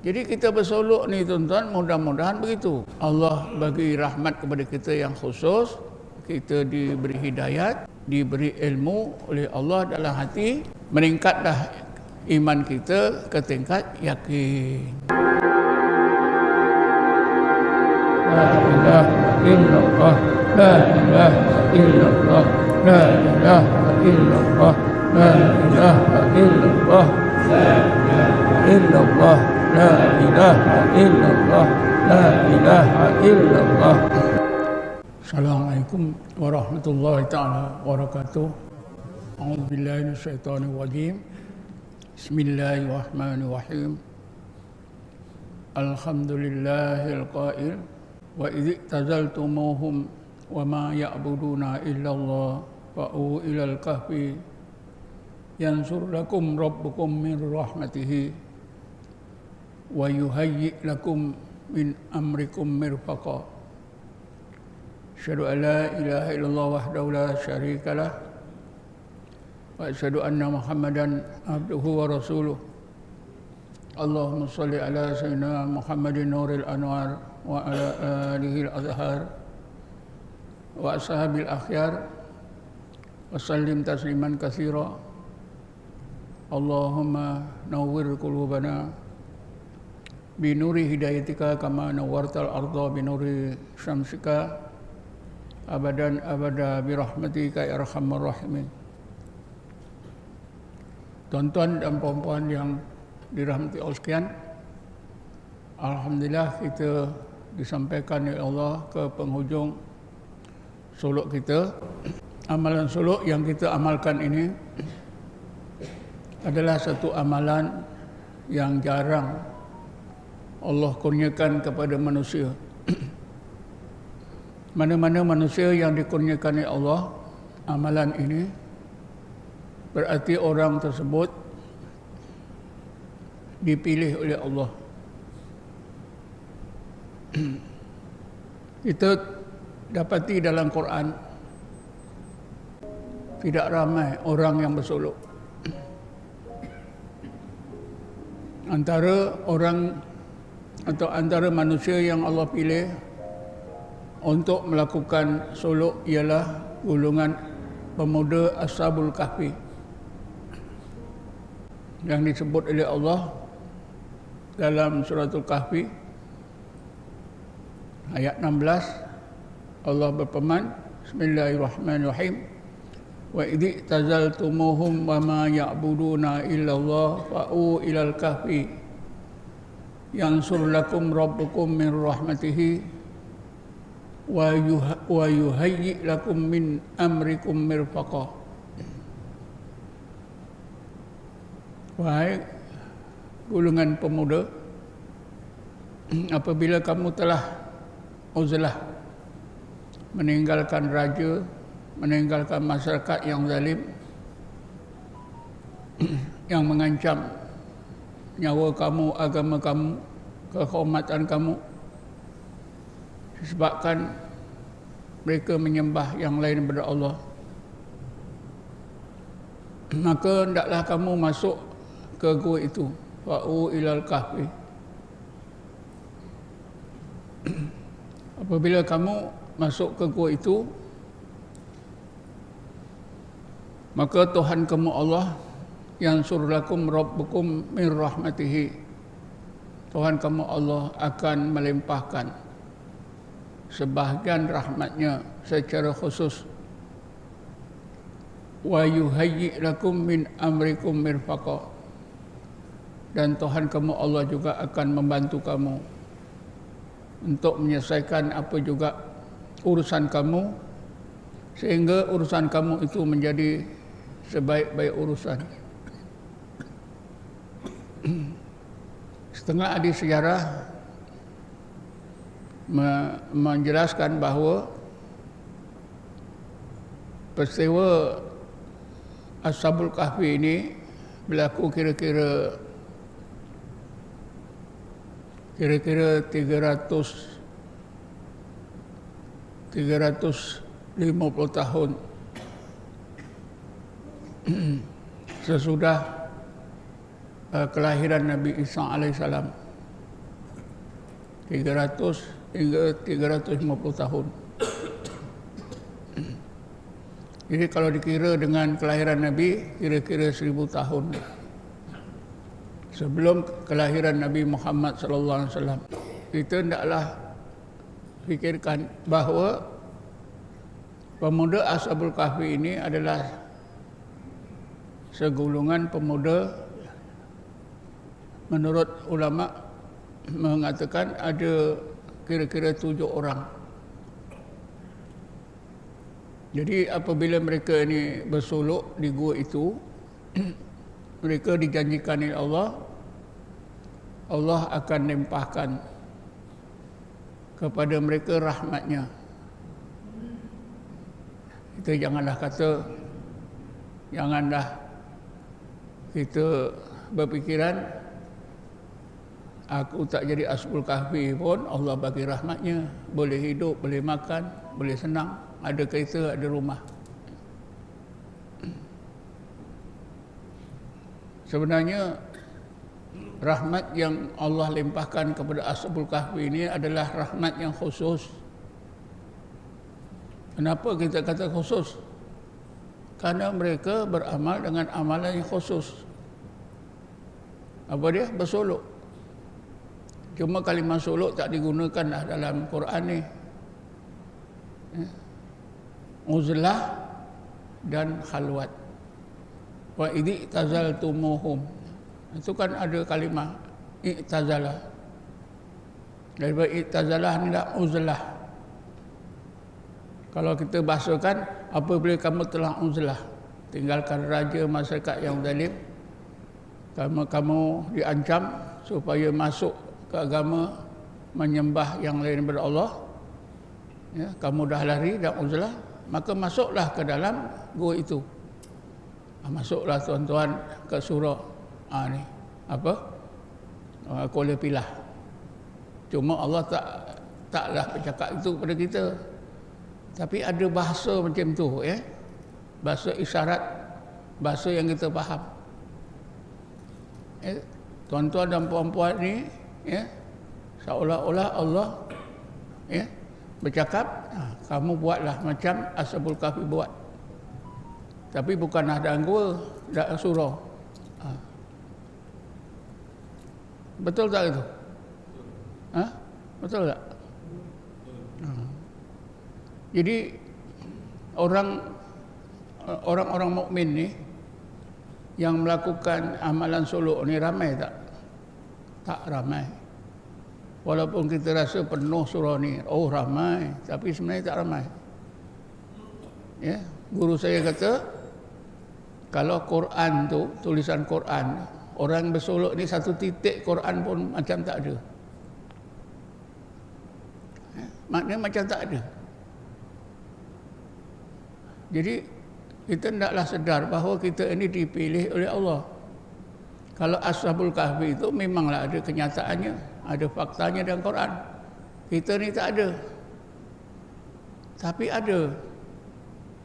Jadi kita bersolok ni tuan-tuan, mudah-mudahan begitu. Allah bagi rahmat kepada kita yang khusus, kita diberi hidayat, diberi ilmu oleh Allah dalam hati, meningkatlah iman kita ke tingkat yakin. La ilaha illallah, la ilaha illallah, la ilaha illallah, la ilaha illallah, la ilaha illallah, la ilaha illallah, la ilaha illallah. Assalamualaikum warahmatullahi taala wabarakatuh. A'udzu billahi minasyaitonir rajim. Bismillahirrahmanirrahim. Alhamdulillahil qail wa idh tazaltumuhum wa ma ya'buduna illallah fa'u ilal kahfi yansur lakum rabbukum min rahmatihi wa yuhayyi lakum min amrikum mirfaqa. Asyhadu an la ilaha illallah wahdahu la syarikalah wa asyhadu anna Muhammadan abduhu wa rasuluh. Allahumma salli ala sayyidina Muhammadin nuril anwar wa ala alihi al-azhar wa ashabil akhyar wa sallim tasliman katsira. Allahumma nawwir qulubana binuri hidayatika kama nawwartal arda binuri syamsika abadan abada birahmatika ya arhamar rahimin. Tuan-tuan dan puan-puan yang dirahmati Allah sekalian, alhamdulillah kita disampaikan oleh Allah ke penghujung suluk kita. Amalan suluk yang kita amalkan ini adalah satu amalan yang jarang Allah kurniakan kepada manusia. Mana-mana manusia yang dikurniakan oleh Allah amalan ini, berarti orang tersebut dipilih oleh Allah. Kita dapati dalam Quran tidak ramai orang yang bersolok. Antara orang atau antara manusia yang Allah pilih untuk melakukan solok ialah golongan pemuda Ashabul Kahfi yang disebut oleh Allah dalam suratul Kahfi ayat 16. Allah berfirman, Bismillahirrahmanirrahim, wa idh tazaltumuhum wa ma ya'buduna illallah fa'u ilal kahfi yansur lakum rabbukum min rahmatihi wa yuhayyi lakum min amrikum mirfaqa. Wahai golongan pemuda, apabila kamu telah uzlah, meninggalkan raja, meninggalkan masyarakat yang zalim, yang mengancam nyawa kamu, agama kamu, kehormatan kamu, disebabkan mereka menyembah yang lain daripada Allah, maka hendaklah kamu masuk ke gua itu, fa'u ilal kahfi. Apabila kamu masuk ke gua itu, maka Tuhan kamu Allah yang suruh lakum rabbukum min rahmatihi, Tuhan kamu Allah akan melimpahkan sebahagian rahmatnya secara khusus. Wa yuhayyi lakum min amrikum mirfaqa, dan Tuhan kamu Allah juga akan membantu kamu untuk menyelesaikan apa juga urusan kamu, sehingga urusan kamu itu menjadi sebaik-baik urusan. Setengah ahli sejarah menjelaskan bahawa peristiwa Ashabul Kahfi ini berlaku kira-kira 350 tahun sesudah kelahiran Nabi Isa alaihissalam. 300 hingga 350 tahun. Jadi kalau dikira dengan kelahiran Nabi, kira-kira 1000 tahun sebelum kelahiran Nabi Muhammad sallallahu alaihi wasallam. Kita hendaklah fikirkan bahawa pemuda Ashabul Kahfi ini adalah segulungan pemuda, menurut ulama mengatakan ada kira-kira 7 orang. Jadi apabila mereka ini bersolok di gua itu, mereka dijanjikan oleh Allah, Allah akan limpahkan kepada mereka rahmatnya. Kita janganlah kita berpikiran aku tak jadi Ashabul Kahfi pun Allah bagi rahmatnya, boleh hidup, boleh makan, boleh senang, ada kereta, ada rumah. Sebenarnya rahmat yang Allah limpahkan kepada Ashabul Kahfi ini adalah rahmat yang khusus. Kenapa kita kata khusus? Karena mereka beramal dengan amalan yang khusus. Apa dia? Bersolok. Cuma kalimah solok tak digunakan dah dalam Quran ni. Uzlah dan khalwat. Wa idzi tazaltumuhum. Itu kan ada kalimah i'tazalah. Daripada i'tazalah ni dah uzlah. Kalau kita bahasakan, apabila kamu telah uzlah, tinggalkan raja masyarakat yang zalim, kamu diancam supaya masuk ke agama menyembah yang lain daripada Allah, ya, kamu dah lari dan uzlah, maka masuklah ke dalam gua itu. Masuklah tuan-tuan ke surau ni apa? Kuala Pilah. Cuma Allah taklah bercakap itu kepada kita. Tapi ada bahasa macam tu, ya. Bahasa isyarat, bahasa yang kita faham. Tuan-tuan dan puan-puan ni, ya, seolah-olah Allah, ya, bercakap, kamu buatlah macam Ashabul Kahfi buat. Tapi bukanlah dalam gua, dalam surau. Betul tak itu? Betul tak? Jadi orang-orang mukmin ni yang melakukan amalan solok ni ramai tak? Tak ramai. Walaupun kita rasa penuh surau ni, oh ramai, tapi sebenarnya tak ramai. Ya, guru saya kata kalau Quran tu, tulisan Quran, orang bersolok ni satu titik Quran pun macam tak ada. Maknanya macam tak ada. Jadi kita hendaklah sedar bahawa kita ini dipilih oleh Allah. Kalau Ashabul Kahfi itu memanglah ada kenyataannya, ada faktanya dalam Quran. Kita ni tak ada. Tapi ada.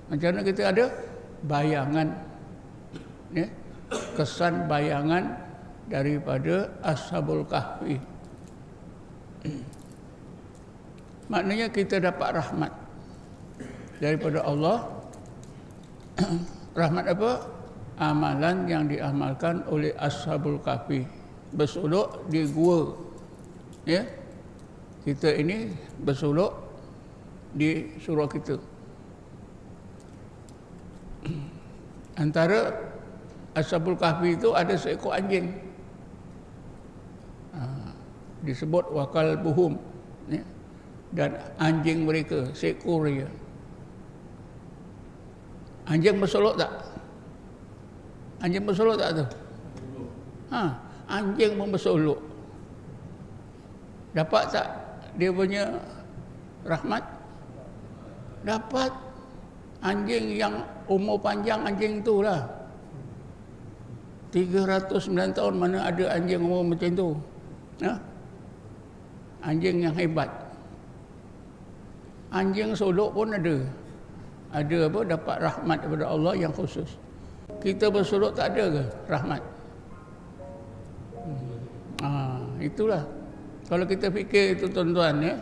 Macam mana kita ada? Bayangan. Ya? Kesan bayangan daripada Ashabul Kahfi. Maknanya kita dapat rahmat daripada Allah. Rahmat apa? Amalan yang diamalkan oleh Ashabul Kahfi, bersolok di gua. Ya, kita ini bersolok di surau kita. Antara Ashabul Kahfi itu ada seekor anjing, disebut wakal buhum, ya? Dan anjing mereka seekor dia. Anjing bersolok tak? Anjing bersolok tak tu? Anjing pun bersolok. Dapat tak dia punya rahmat? Dapat. Anjing yang umur panjang anjing tu lah. 309 tahun mana ada anjing umur macam tu? Anjing yang hebat. Anjing solok pun ada. Ada apa? Dapat rahmat daripada Allah yang khusus. Kita bersolok tak ada ke rahmat? Itulah. Kalau kita fikir itu tuan-tuan ya,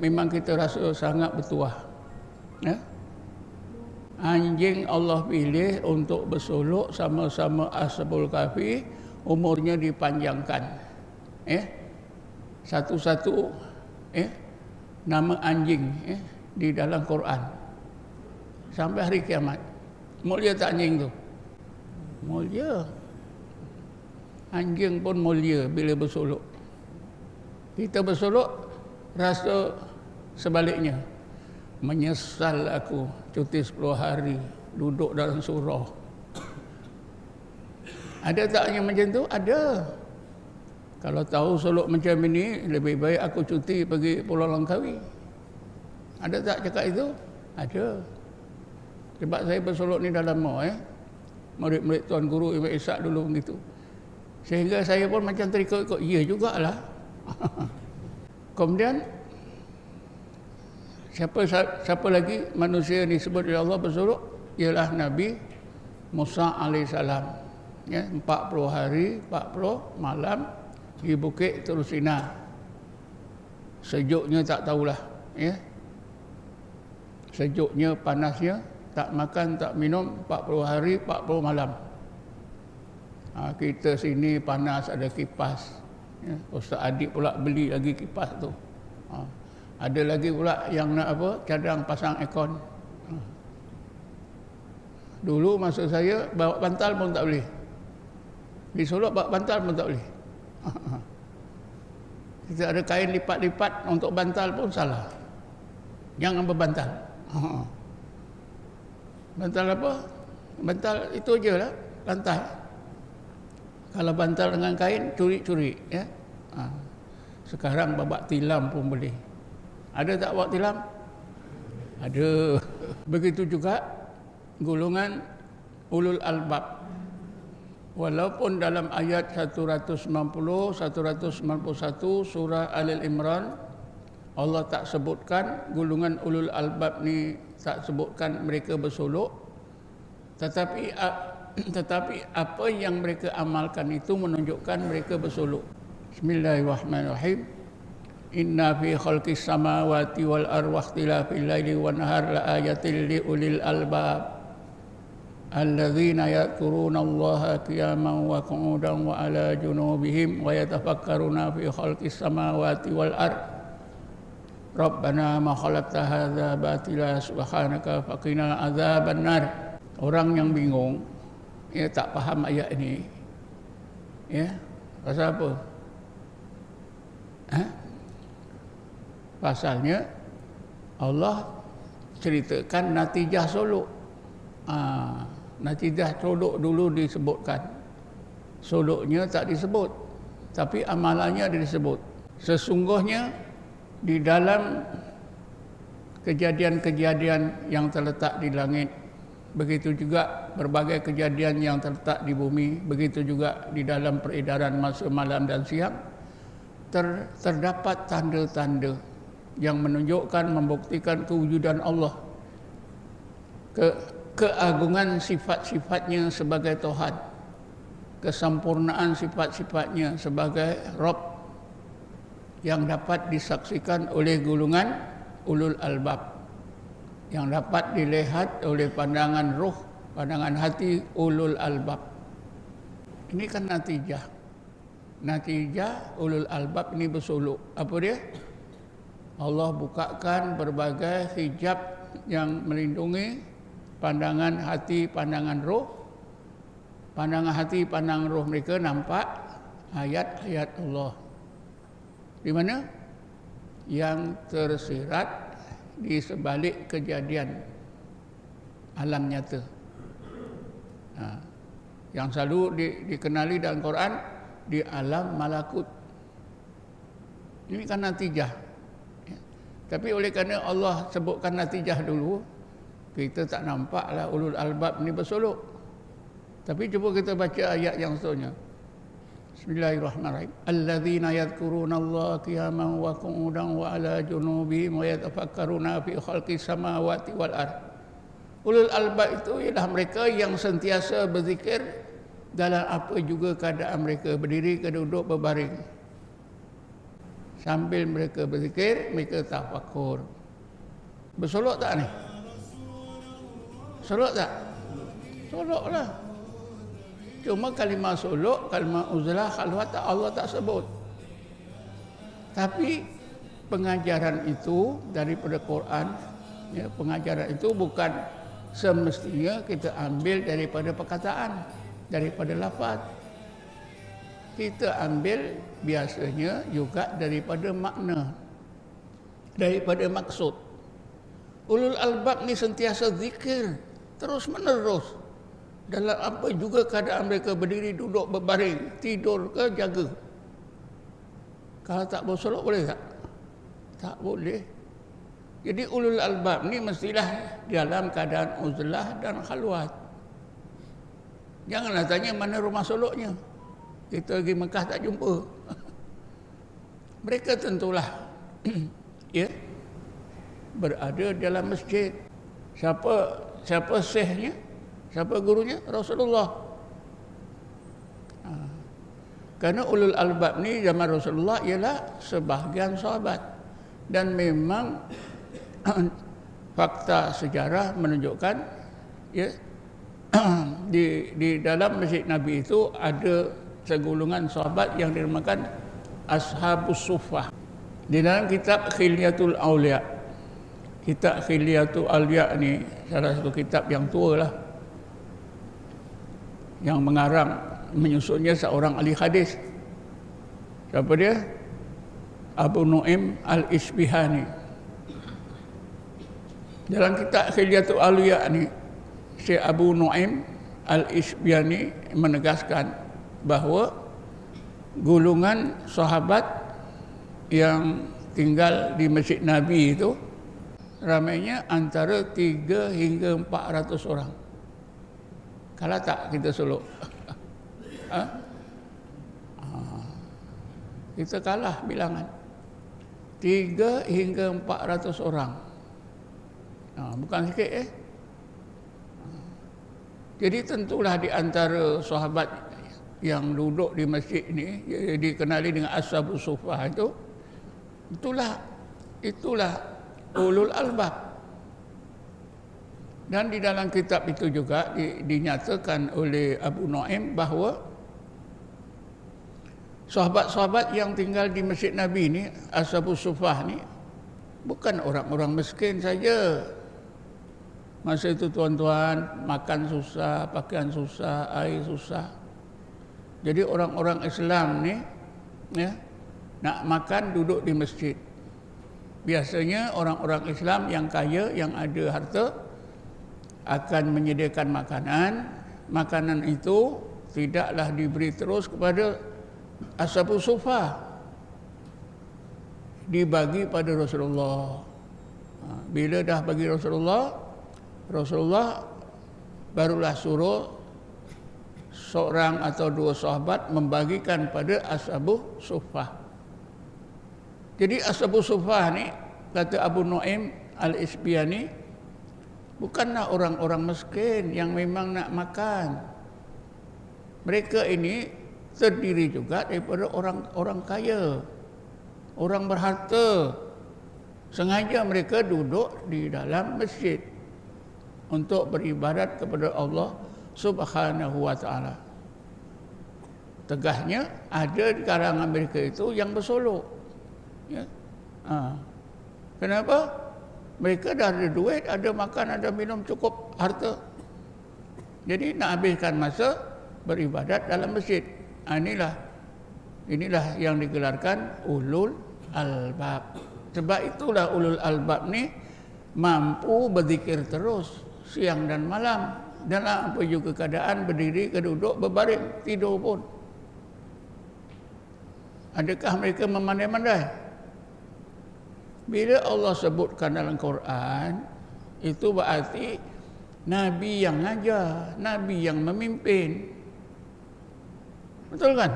memang kita rasa sangat bertuah. Ya? Anjing Allah pilih untuk bersolok sama-sama Ashabul Kahfi, umurnya dipanjangkan. Satu-satu nama anjing di dalam Quran sampai hari kiamat. Mulia tak anjing tu? Mulia. Anjing pun mulia bila bersolok. Kita bersolok rasa sebaliknya. Menyesal aku cuti 10 hari duduk dalam surau. Ada tak yang macam tu? Ada. Kalau tahu solok macam ini, lebih baik aku cuti pergi Pulau Langkawi. Ada tak cakap itu? Ada. Sebab saya bersolok ni dalam murid-murid Tuan Guru Ibn Ishaq dulu begitu. Sehingga saya pun macam terikut-ikut. Ya jugalah. Kemudian siapa lagi manusia disebut oleh Allah bersolok? Ialah Nabi Musa alaihissalam. 40 hari, 40 malam di Bukit Turusina. Sejuknya tak tahulah. Sejuknya, panasnya, tak makan, tak minum 40 hari, 40 malam. Kita sini panas ada kipas. Ustaz Adik pula beli lagi kipas tu. Ada lagi pula yang nak cadang pasang aircon. Dulu masa saya bawa bantal pun tak boleh. Di Solok bawa bantal pun tak boleh. Kita ada kain lipat-lipat untuk bantal pun salah. Jangan berbantal. Bantal apa? Bantal itu je lah, lantai. Kalau bantal dengan kain, curi-curi. Sekarang bawa tilam pun boleh. Ada tak bawa tilam? Ada. Begitu juga golongan ulul albab. Walaupun dalam ayat 190, 191 surah Al-Imran Allah tak sebutkan golongan ulul albab ni, tak sebutkan mereka bersolok, tetapi apa yang mereka amalkan itu menunjukkan mereka bersolok. Bismillahirrahmanirrahim. Inna fi khalqis samawati wal ardi wa ikhtilafil laili wan nahar la ayatil li ulil albab alladzina yadhkuruna Allaha qiyaman wa qu'udan wa ala junubihim wa yatafakkaruna fi khalqis samawati wal ardi Rabbana ma khalaqta hadza batila subhanaka faqina adzabannar. Orang yang bingung, tak faham ayat ini, pasal apa? Pasalnya Allah ceritakan natijah solok. Natijah solok dulu disebutkan. Soloknya tak disebut, tapi amalannya disebut. Sesungguhnya di dalam kejadian-kejadian yang terletak di langit, begitu juga berbagai kejadian yang terletak di bumi, begitu juga di dalam peredaran masa malam dan siang, terdapat tanda-tanda yang menunjukkan, membuktikan kewujudan Allah, keagungan sifat-sifatnya sebagai Tuhan, kesempurnaan sifat-sifatnya sebagai Rabb, yang dapat disaksikan oleh golongan ulul albab, yang dapat dilihat oleh pandangan roh, pandangan hati ulul albab. Ini kan natijah. Natijah ulul albab ini bersolok. Apa dia? Allah bukakan berbagai hijab yang melindungi pandangan hati, pandangan roh. Pandangan hati, pandangan roh mereka nampak ayat-ayat Allah. Di mana? Yang tersirat di sebalik kejadian alam nyata. Yang selalu dikenali dalam Quran di alam malakut. Ini kan natijah. Tapi oleh kerana Allah sebutkan natijah dulu, kita tak nampaklah ulul albab ni bersolok. Tapi cuba kita baca ayat yang seterusnya. Bismillahirrahmanirrahim. Alladzina yadhkuruna Allah qiyaman wa qu'udan wa ala junubihim wa yatafakkaruna fi khalqis samawati wal ard. Ulul albab itu ialah mereka yang sentiasa berzikir dalam apa juga keadaan mereka, berdiri ke duduk, berbaring. Sambil mereka berzikir, mereka tafakur. Bersolok tak ni? Solok tak? Solok lah. Cuma kalimah solok, kalimah uzlah, khalwat Allah tak sebut. Tapi pengajaran itu daripada Quran, ya, pengajaran itu bukan semestinya kita ambil daripada perkataan, daripada lafaz. Kita ambil biasanya juga daripada makna, daripada maksud. Ulul albab ni sentiasa zikir terus menerus. Dalam apa juga keadaan mereka, berdiri, duduk, berbaring, tidur ke jaga. Kalau tak bersolok boleh tak? Tak boleh. Jadi ulul albab ni mestilah dalam keadaan uzlah dan khalwat. Janganlah tanya mana rumah soloknya. Kita pergi Mekah tak jumpa. Mereka tentulah ya, berada dalam masjid. Siapa syekhnya? Siapa gurunya? Rasulullah. Karena ulul albab ni zaman Rasulullah ialah sebahagian sahabat. Dan memang fakta sejarah menunjukkan ya, di dalam masjid Nabi itu ada segulungan sahabat yang dinamakan Ashabus Suffah. Di dalam kitab Khilyatul Aulia. Kitab Khilyatul Aulia ni salah satu kitab yang tua lah, yang mengarang, menyusunnya seorang ahli hadis. Siapa dia? Abu Nu'aim Al-Isbihani. Dalam kitab Khilyatul Aulia ni, Syekh Abu Nu'aim Al-Isbihani menegaskan bahawa golongan sahabat yang tinggal di Masjid Nabi itu ramainya antara 3 hingga 400 orang. Kalah tak kita solok? Kita kalah bilangan. 3 hingga 400 orang. Bukan sikit Jadi tentulah di antara sahabat yang duduk di masjid ini, dikenali dengan Ashabus Suffah itu, itulah ulul albab. Dan di dalam kitab itu juga dinyatakan oleh Abu Nu'aim bahawa sahabat-sahabat yang tinggal di Masjid Nabi ini, Ashabus Suffah ni, bukan orang-orang miskin saja. Masa itu tuan-tuan makan susah, pakaian susah, air susah. Jadi orang-orang Islam ni ya, nak makan duduk di masjid. Biasanya orang-orang Islam yang kaya, yang ada harta, akan menyediakan makanan. Makanan itu tidaklah diberi terus kepada Ashabus Suffah, dibagi pada Rasulullah. Bila dah bagi Rasulullah barulah suruh seorang atau 2 sahabat membagikan pada Ashabus Suffah. Jadi Ashabus Suffah ni, kata Abu Nu'aim Al-Isbihani, bukanlah orang-orang miskin yang memang nak makan. Mereka ini terdiri juga daripada orang kaya, orang berharta. Sengaja mereka duduk di dalam masjid untuk beribadat kepada Allah Subhanahu wa ta'ala. Tegasnya ada di kalangan mereka itu yang bersolok. Ya. Kenapa? Mereka dah ada duit, ada makan, ada minum, cukup harta. Jadi nak habiskan masa beribadat dalam masjid. Inilah yang digelarkan ulul albab. Sebab itulah ulul albab ni mampu berzikir terus siang dan malam, dalam apa juga keadaan, berdiri ke duduk, berbaring, tidur pun. Adakah mereka memandai-mandai? Bila Allah sebutkan dalam Quran, itu berarti Nabi yang ngajar, Nabi yang memimpin. Betul kan?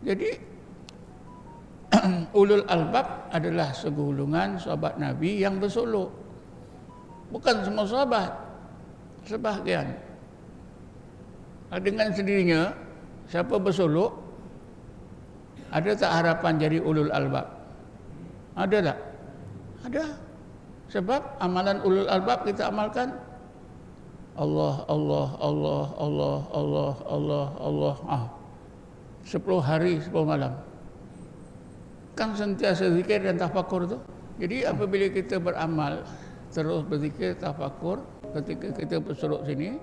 Jadi ulul albab adalah segulungan sahabat Nabi yang bersolok. Bukan semua sahabat, sebahagian. Dengan sendirinya, siapa bersolok, Ada tak harapan jadi ulul albab? Ada tak? Ada. Sebab amalan ulul albab kita amalkan Allah, Allah, Allah, Allah, Allah, Allah, Allah. 10 hari 10 malam. Kan sentiasa zikir dan tafakur tu. Jadi apabila kita beramal terus berzikir tafakur ketika kita berseruk sini,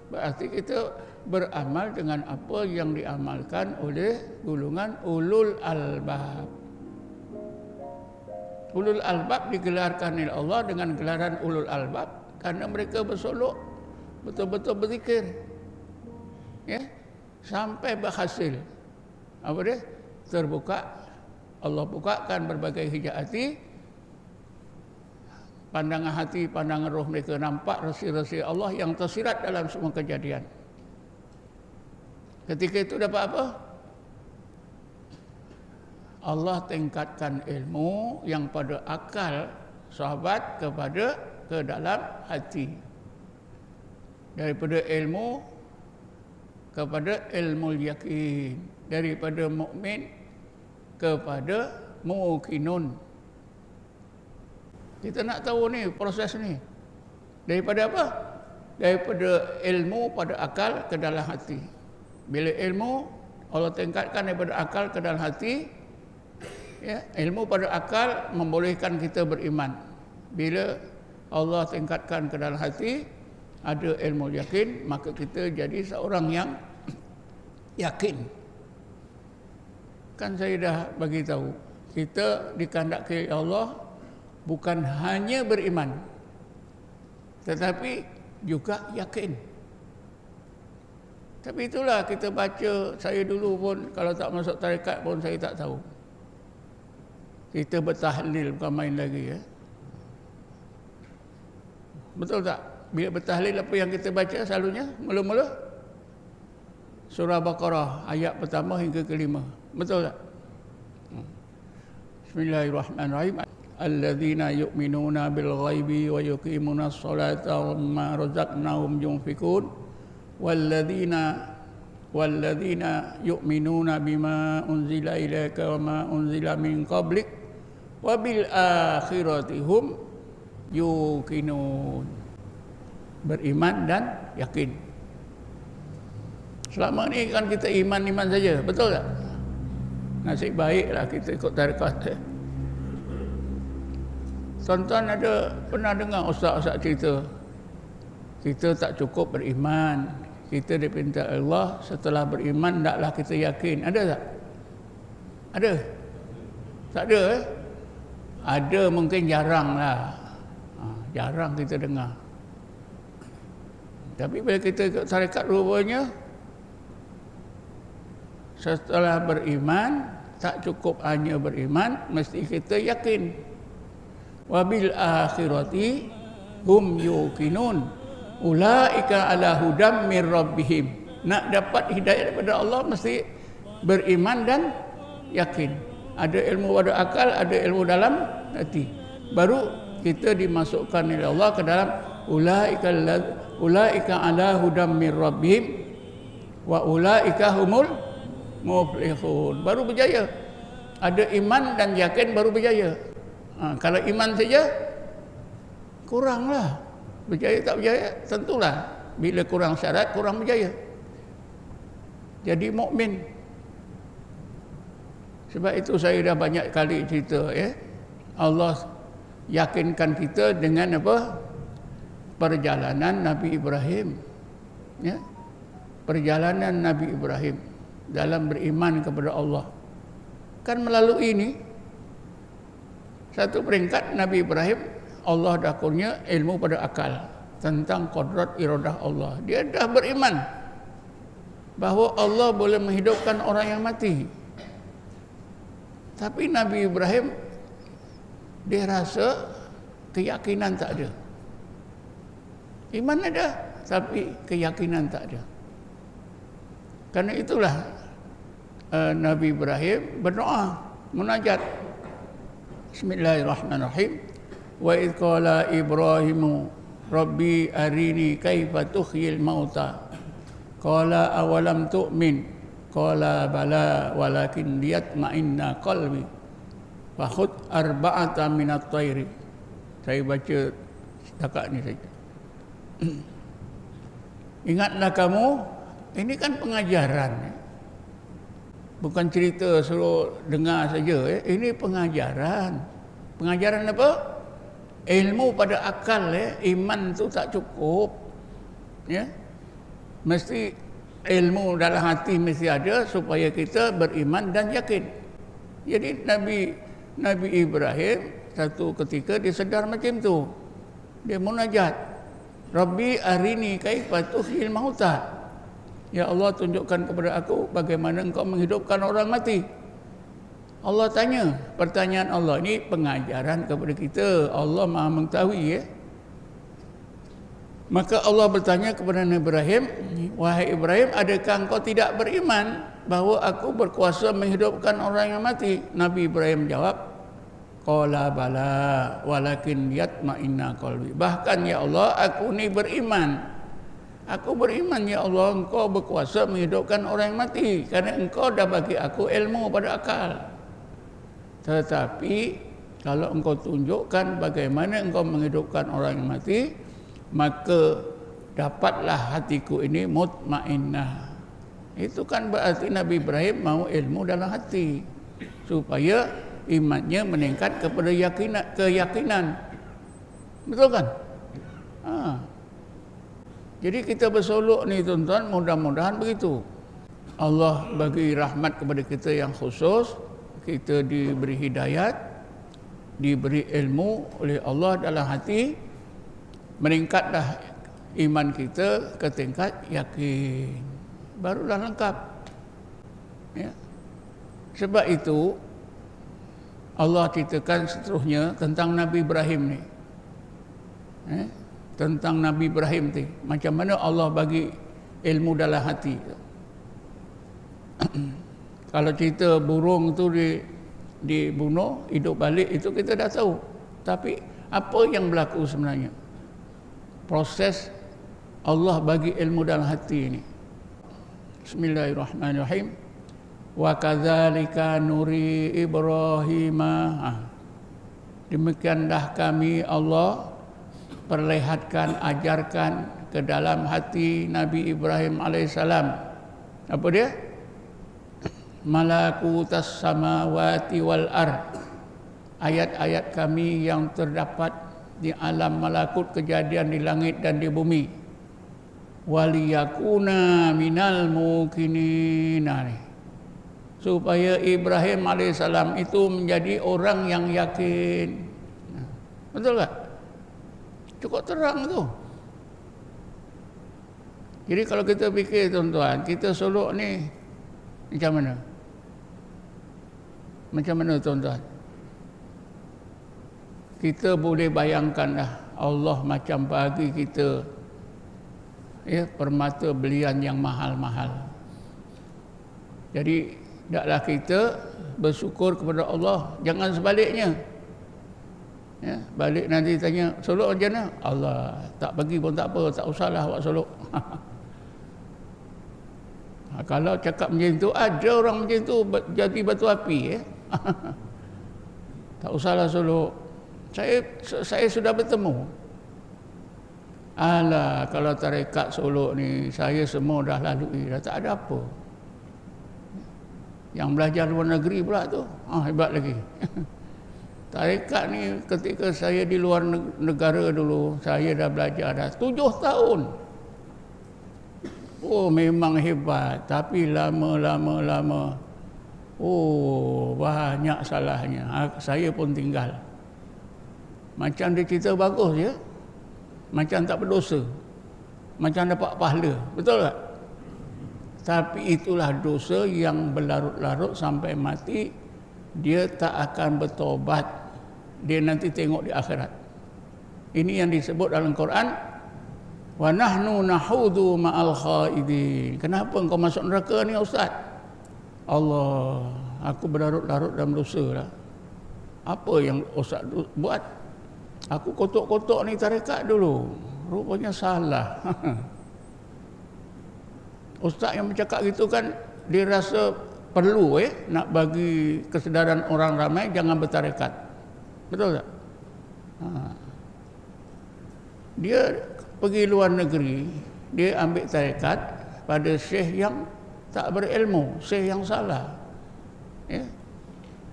berarti kita beramal dengan apa yang diamalkan oleh golongan ulul albab. Ulul albab digelarkan oleh Allah dengan gelaran ulul albab karena mereka bersolok, betul-betul berzikir, ya, sampai berhasil. Apa dia? Terbuka, Allah bukakan berbagai hijab hati, pandangan hati, pandangan roh mereka nampak resi-resi Allah yang tersirat dalam semua kejadian. Ketika itu dapat apa? Allah tingkatkan ilmu yang pada akal sahabat ke dalam hati. Daripada ilmu kepada ilmu yakin, daripada mukmin kepada muqinun. Kita nak tahu ni proses ni. Daripada apa? Daripada ilmu pada akal ke dalam hati. Bila ilmu Allah tingkatkan daripada akal ke dalam hati, ya, ilmu pada akal membolehkan kita beriman. Bila Allah tingkatkan ke dalam hati, ada ilmu yakin, maka kita jadi seorang yang yakin. Kan saya dah bagi tahu, kita dikehendaki Allah bukan hanya beriman, tetapi juga yakin. Tapi itulah kita baca, saya dulu pun kalau tak masuk tarekat pun saya tak tahu. Kita bertahlil bukan main lagi, ya. Betul tak? Bila bertahlil apa yang kita baca selalunya? Mula-mula surah Baqarah ayat pertama hingga kelima. Betul tak? Bismillahirrahmanirrahim. Alladzina yu'minuna bil ghaibi wa yuqimuna as-salata wa mimma razaqnahum yunfikun. Walladzina yu'minuna bima unzila ilaika wa ma unzila min qablik wa bil akhirati hum yuqinun. Beriman dan yakin. Selama ni kan kita iman-iman saja, betul tak? Nasib baiklah kita ikut tarekat. Tuan-tuan ada pernah dengar ustaz-ustaz cerita, kita tak cukup beriman, kita diperintah Allah setelah beriman hendaklah kita yakin. Ada tak? Ada? Tak ada, eh? Ada, mungkin jarang lah. Jarang kita dengar. Tapi bila kita ikut tarekat rupanya, setelah beriman, tak cukup hanya beriman, mesti kita yakin. Wabil akhirati hum yuqinun. Ulaika ala hudam mir rabbihim. Nak dapat hidayah daripada Allah mesti beriman dan yakin. Ada ilmu pada akal, ada ilmu dalam hati. Baru kita dimasukkan oleh Allah ke dalam ulaika ala hudam mir rabbihim wa ulaika humul muflihun. Baru berjaya. Ada iman dan yakin baru berjaya. Kalau iman saja kuranglah. Berjaya tak berjaya tentulah bila kurang syarat kurang berjaya. Jadi mukmin. Sebab itu saya dah banyak kali cerita, ya. Allah yakinkan kita dengan apa? Perjalanan Nabi Ibrahim. Ya. Perjalanan Nabi Ibrahim dalam beriman kepada Allah. Kan melalui ini satu peringkat Nabi Ibrahim, Allah dah kurnia ilmu pada akal tentang kodrat iradah Allah. Dia dah beriman bahawa Allah boleh menghidupkan orang yang mati. Tapi Nabi Ibrahim dia rasa keyakinan tak ada. Iman ada, tapi keyakinan tak ada. Karena itulah Nabi Ibrahim berdoa, munajat. Bismillahirrahmanirrahim. Wa idh qala Ibrahimu Rabbi arini kaifa tuhyil mauta. Qala awalam tu'min. Qala bala walakin liyatma'inna qalbi fa khudh arba'atan minat thairi. Saya baca setakat ni saja. Ingatlah kamu, ini kan pengajaran. Bukan cerita suruh dengar saja. Ini pengajaran. Pengajaran apa? Ilmu pada akal. Iman tu tak cukup. Ya. Mesti ilmu dalam hati mesti ada supaya kita beriman dan yakin. Jadi Nabi Ibrahim satu ketika dia sedar macam tu. Dia munajat. Rabbi arini kaifa tuhyil mauta. Ya Allah, tunjukkan kepada aku bagaimana engkau menghidupkan orang mati. Allah tanya, pertanyaan Allah ini pengajaran kepada kita. Allah Maha mengetahui ya. Maka Allah bertanya kepada Nabi Ibrahim, wahai Ibrahim, adakah engkau tidak beriman bahawa aku berkuasa menghidupkan orang yang mati? Nabi Ibrahim jawab, qala bala walakin yatma'inna qalbi. Bahkan ya Allah, aku ni beriman. Aku beriman ya Allah, engkau berkuasa menghidupkan orang yang mati kerana engkau dah bagi aku ilmu pada akal. Tetapi kalau engkau tunjukkan bagaimana engkau menghidupkan orang yang mati, maka dapatlah hatiku ini mutmainnah. Itu kan berarti Nabi Ibrahim mau ilmu dalam hati supaya imannya meningkat kepada keyakinan. Betul kan? Jadi kita bersolok ni tuan-tuan, mudah-mudahan begitu. Allah bagi rahmat kepada kita yang khusus, kita diberi hidayat, diberi ilmu oleh Allah dalam hati, meningkatlah iman kita ke tingkat yakin. Barulah lengkap. Ya. Sebab itu Allah ceritakan seterusnya tentang Nabi Ibrahim ni. Tentang Nabi Ibrahim tu, macam mana Allah bagi ilmu dalam hati. Kalau cerita burung tu dibunuh, hidup balik, itu kita dah tahu. Tapi apa yang berlaku sebenarnya? Proses Allah bagi ilmu dalam hati ini. Bismillahirrahmanirrahim. Wa kadzalika nuri Ibrahima. Demikianlah kami Allah perlihatkan, ajarkan ke dalam hati Nabi Ibrahim alaihissalam. Apa dia? Malakutas samawati wal ard. Ayat-ayat kami yang terdapat di alam malakut, kejadian di langit dan di bumi. Waliyakuna minal muqinina. Supaya Ibrahim alaihissalam itu menjadi orang yang yakin. Betul tak? Cukup terang tu. Jadi kalau kita fikir tuan-tuan, kita solok ni macam mana? Macam mana tuan-tuan? Kita boleh bayangkan dah, Allah macam bagi kita permata belian yang mahal-mahal. Jadi hendaklah kita bersyukur kepada Allah, jangan sebaliknya. Ya, balik nanti tanya, solok macam mana? Allah tak bagi pun tak apa, tak usahlah awak solok. Kalau cakap macam tu, ada orang macam tu jadi batu api. Tak usahlah solok. Saya sudah bertemu. Alah, kalau tarekat solok ni, saya semua dah lalui, dah tak ada apa. Yang belajar luar negeri pula tu, hebat lagi. Tarekat ni ketika saya di luar negara dulu, saya dah belajar dah 7 tahun. Oh, memang hebat, tapi lama. Oh, banyak salahnya. Saya pun tinggal. Macam dia cerita bagus ya. Macam tak berdosa. Macam dapat pahala. Betul tak? Tapi itulah dosa yang berlarut-larut sampai mati. Dia tak akan bertobat. Dia nanti tengok di akhirat. Ini yang disebut dalam Quran, wa nahnu nahudu ma'al khaidin. Kenapa engkau masuk neraka ni ustaz? Allah, aku berlarut-larut dalam dosa lah. Apa yang ustaz buat? Aku kotok-kotok ni tarekat dulu. Rupanya salah. Ustaz yang bercakap gitu kan dia rasa perlu nak bagi kesedaran orang ramai jangan bertarekat. Betul tak? Dia pergi luar negeri, dia ambil tarekat pada syekh yang tak berilmu, syekh yang salah.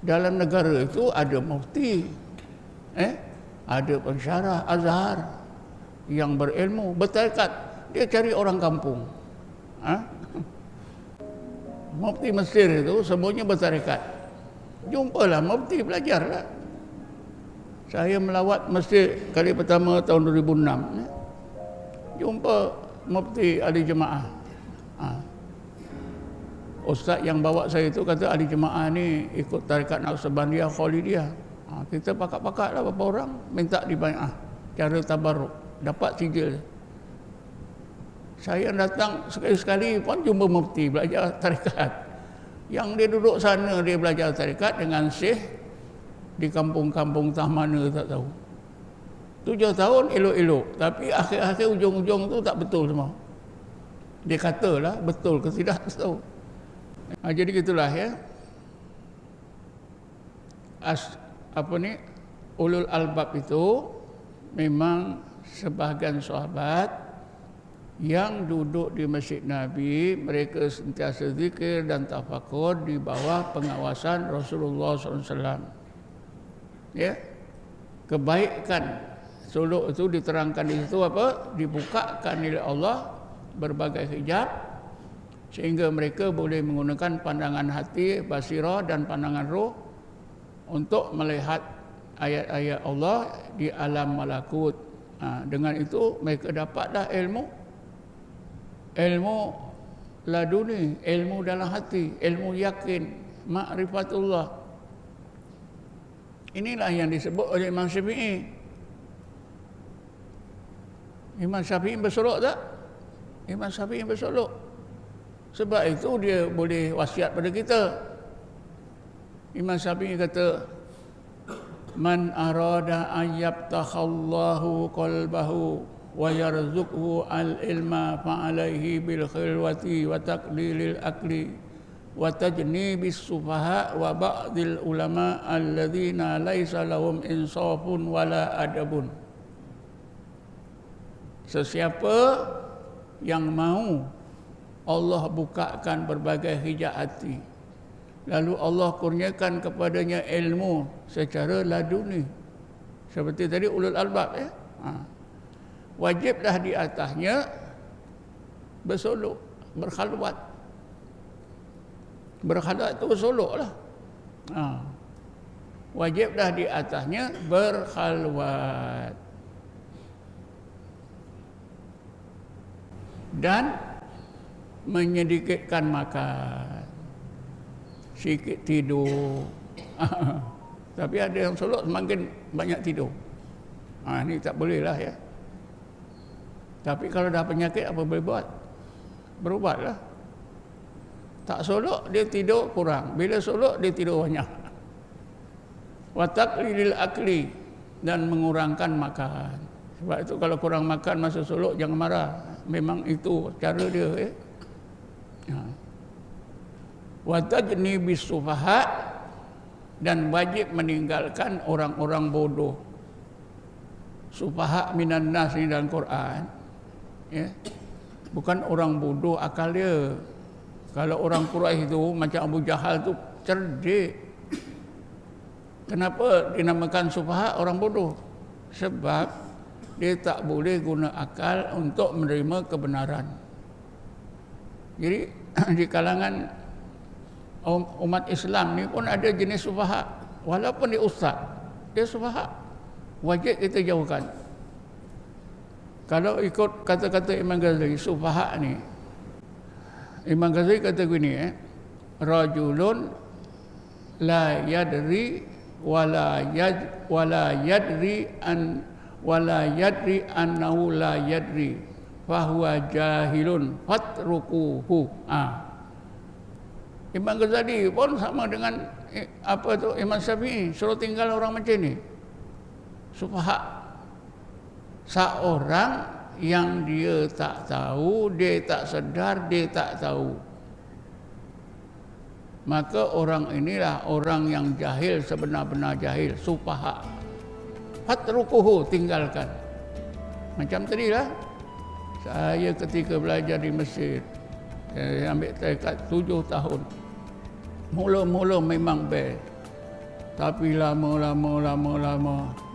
Dalam negara itu ada mufti, ada pensyarah Azhar yang berilmu, bertarekat. Dia cari orang kampung. Mufti Mesir itu semuanya bertarekat. Jumpalah mufti, belajarlah. Saya melawat Mesir kali pertama tahun 2006. Jumpa mufti ahli jemaah. Ustaz yang bawa saya itu kata ahli jemaah ni ikut tarekat Naqsabandiyah Khalidiyah. Kita pakat-pakatlah beberapa orang minta dibai'ah cara tabarruk, dapat sijil. Saya datang sekali-sekali pun jumpa mufti belajar tarekat. Yang dia duduk sana dia belajar tarekat dengan syekh di kampung-kampung tah mana tak tahu. 7 tahun elok-elok, tapi akhir-akhir ujung-ujung tu tak betul semua. Dia katalah betul ke tidak tahu. Jadi gitulah ya. Ulul albab itu memang sebahagian sahabat yang duduk di Masjid Nabi, mereka sentiasa zikir dan tafakur di bawah pengawasan Rasulullah SAW. Ya, kebaikan suluk itu diterangkan di situ apa? Dibukakan oleh Allah berbagai hijab sehingga mereka boleh menggunakan pandangan hati, basirah dan pandangan roh untuk melihat ayat-ayat Allah di alam malakut. Dengan itu mereka dapatlah ilmu laduni, ilmu dalam hati, ilmu yakin, ma'rifatullah. Inilah yang disebut oleh Imam Syafi'i. Imam Syafi'i bersolok tak? Imam Syafi'i bersolok. Sebab itu dia boleh wasiat pada kita. Imam Syafi'i kata, man arada an yabtakhallahu qalbahu wa yarzuqhu al-ilma fa'alaihi bil khilwati wa taqlilil akli wa tajnibis sufaha wa ba'dil ulama alladhina laisa lahum insafun wala adabun. Sesiapa yang mau Allah bukakan berbagai hijab hati, lalu Allah kurniakan kepadanya ilmu secara laduni, seperti tadi ulul albab wajiblah di atasnya bersolok, berkhalwat. Berkhalwat itu bersoloklah. Wajiblah di atasnya berkhalwat. Dan menyedikitkan makan, sikit tidur. Tapi ada yang solok semakin banyak tidur. Ini tak boleh lah ya. Tapi kalau dah penyakit apa boleh buat? Berubatlah. Tak solok dia tidur kurang, bila solok dia tidur banyak. Wa taqlilil akli, dan mengurangkan makan. Sebab itu kalau kurang makan masa solok jangan marah. Memang itu cara dia Wa tajnibis sufaha, dan wajib meninggalkan orang-orang bodoh. Sufaha minan nas ni dalam Quran, ya. Bukan orang bodoh akal dia. Kalau orang Quraisy itu macam Abu Jahal tu cerdik. Kenapa dinamakan sufaha, orang bodoh? Sebab dia tak boleh guna akal untuk menerima kebenaran. Jadi di kalangan umat Islam ni pun ada jenis sufaha. Walaupun dia ustaz, dia sufaha. Wajib kita jauhkan. Kalau ikut kata-kata Imam Ghazali, sufaha ni, Imam Ghazali kata gini, rajulun la yadri wala yadri annahu la yadri fahuwa jahilun fatrukuhu. Imam Ghazali pun sama dengan Imam Syafi'i, suruh tinggal orang macam ni. Sufaha, seorang yang dia tak tahu, dia tak sedar, dia tak tahu. maka orang inilah orang yang jahil, sebenar-benar jahil, sufaha. Fatrukuhu, tinggalkan. Macam tadi lah, saya ketika belajar di Mesir, saya ambil tarekat 7 tahun. Mula-mula memang best, tapi lama,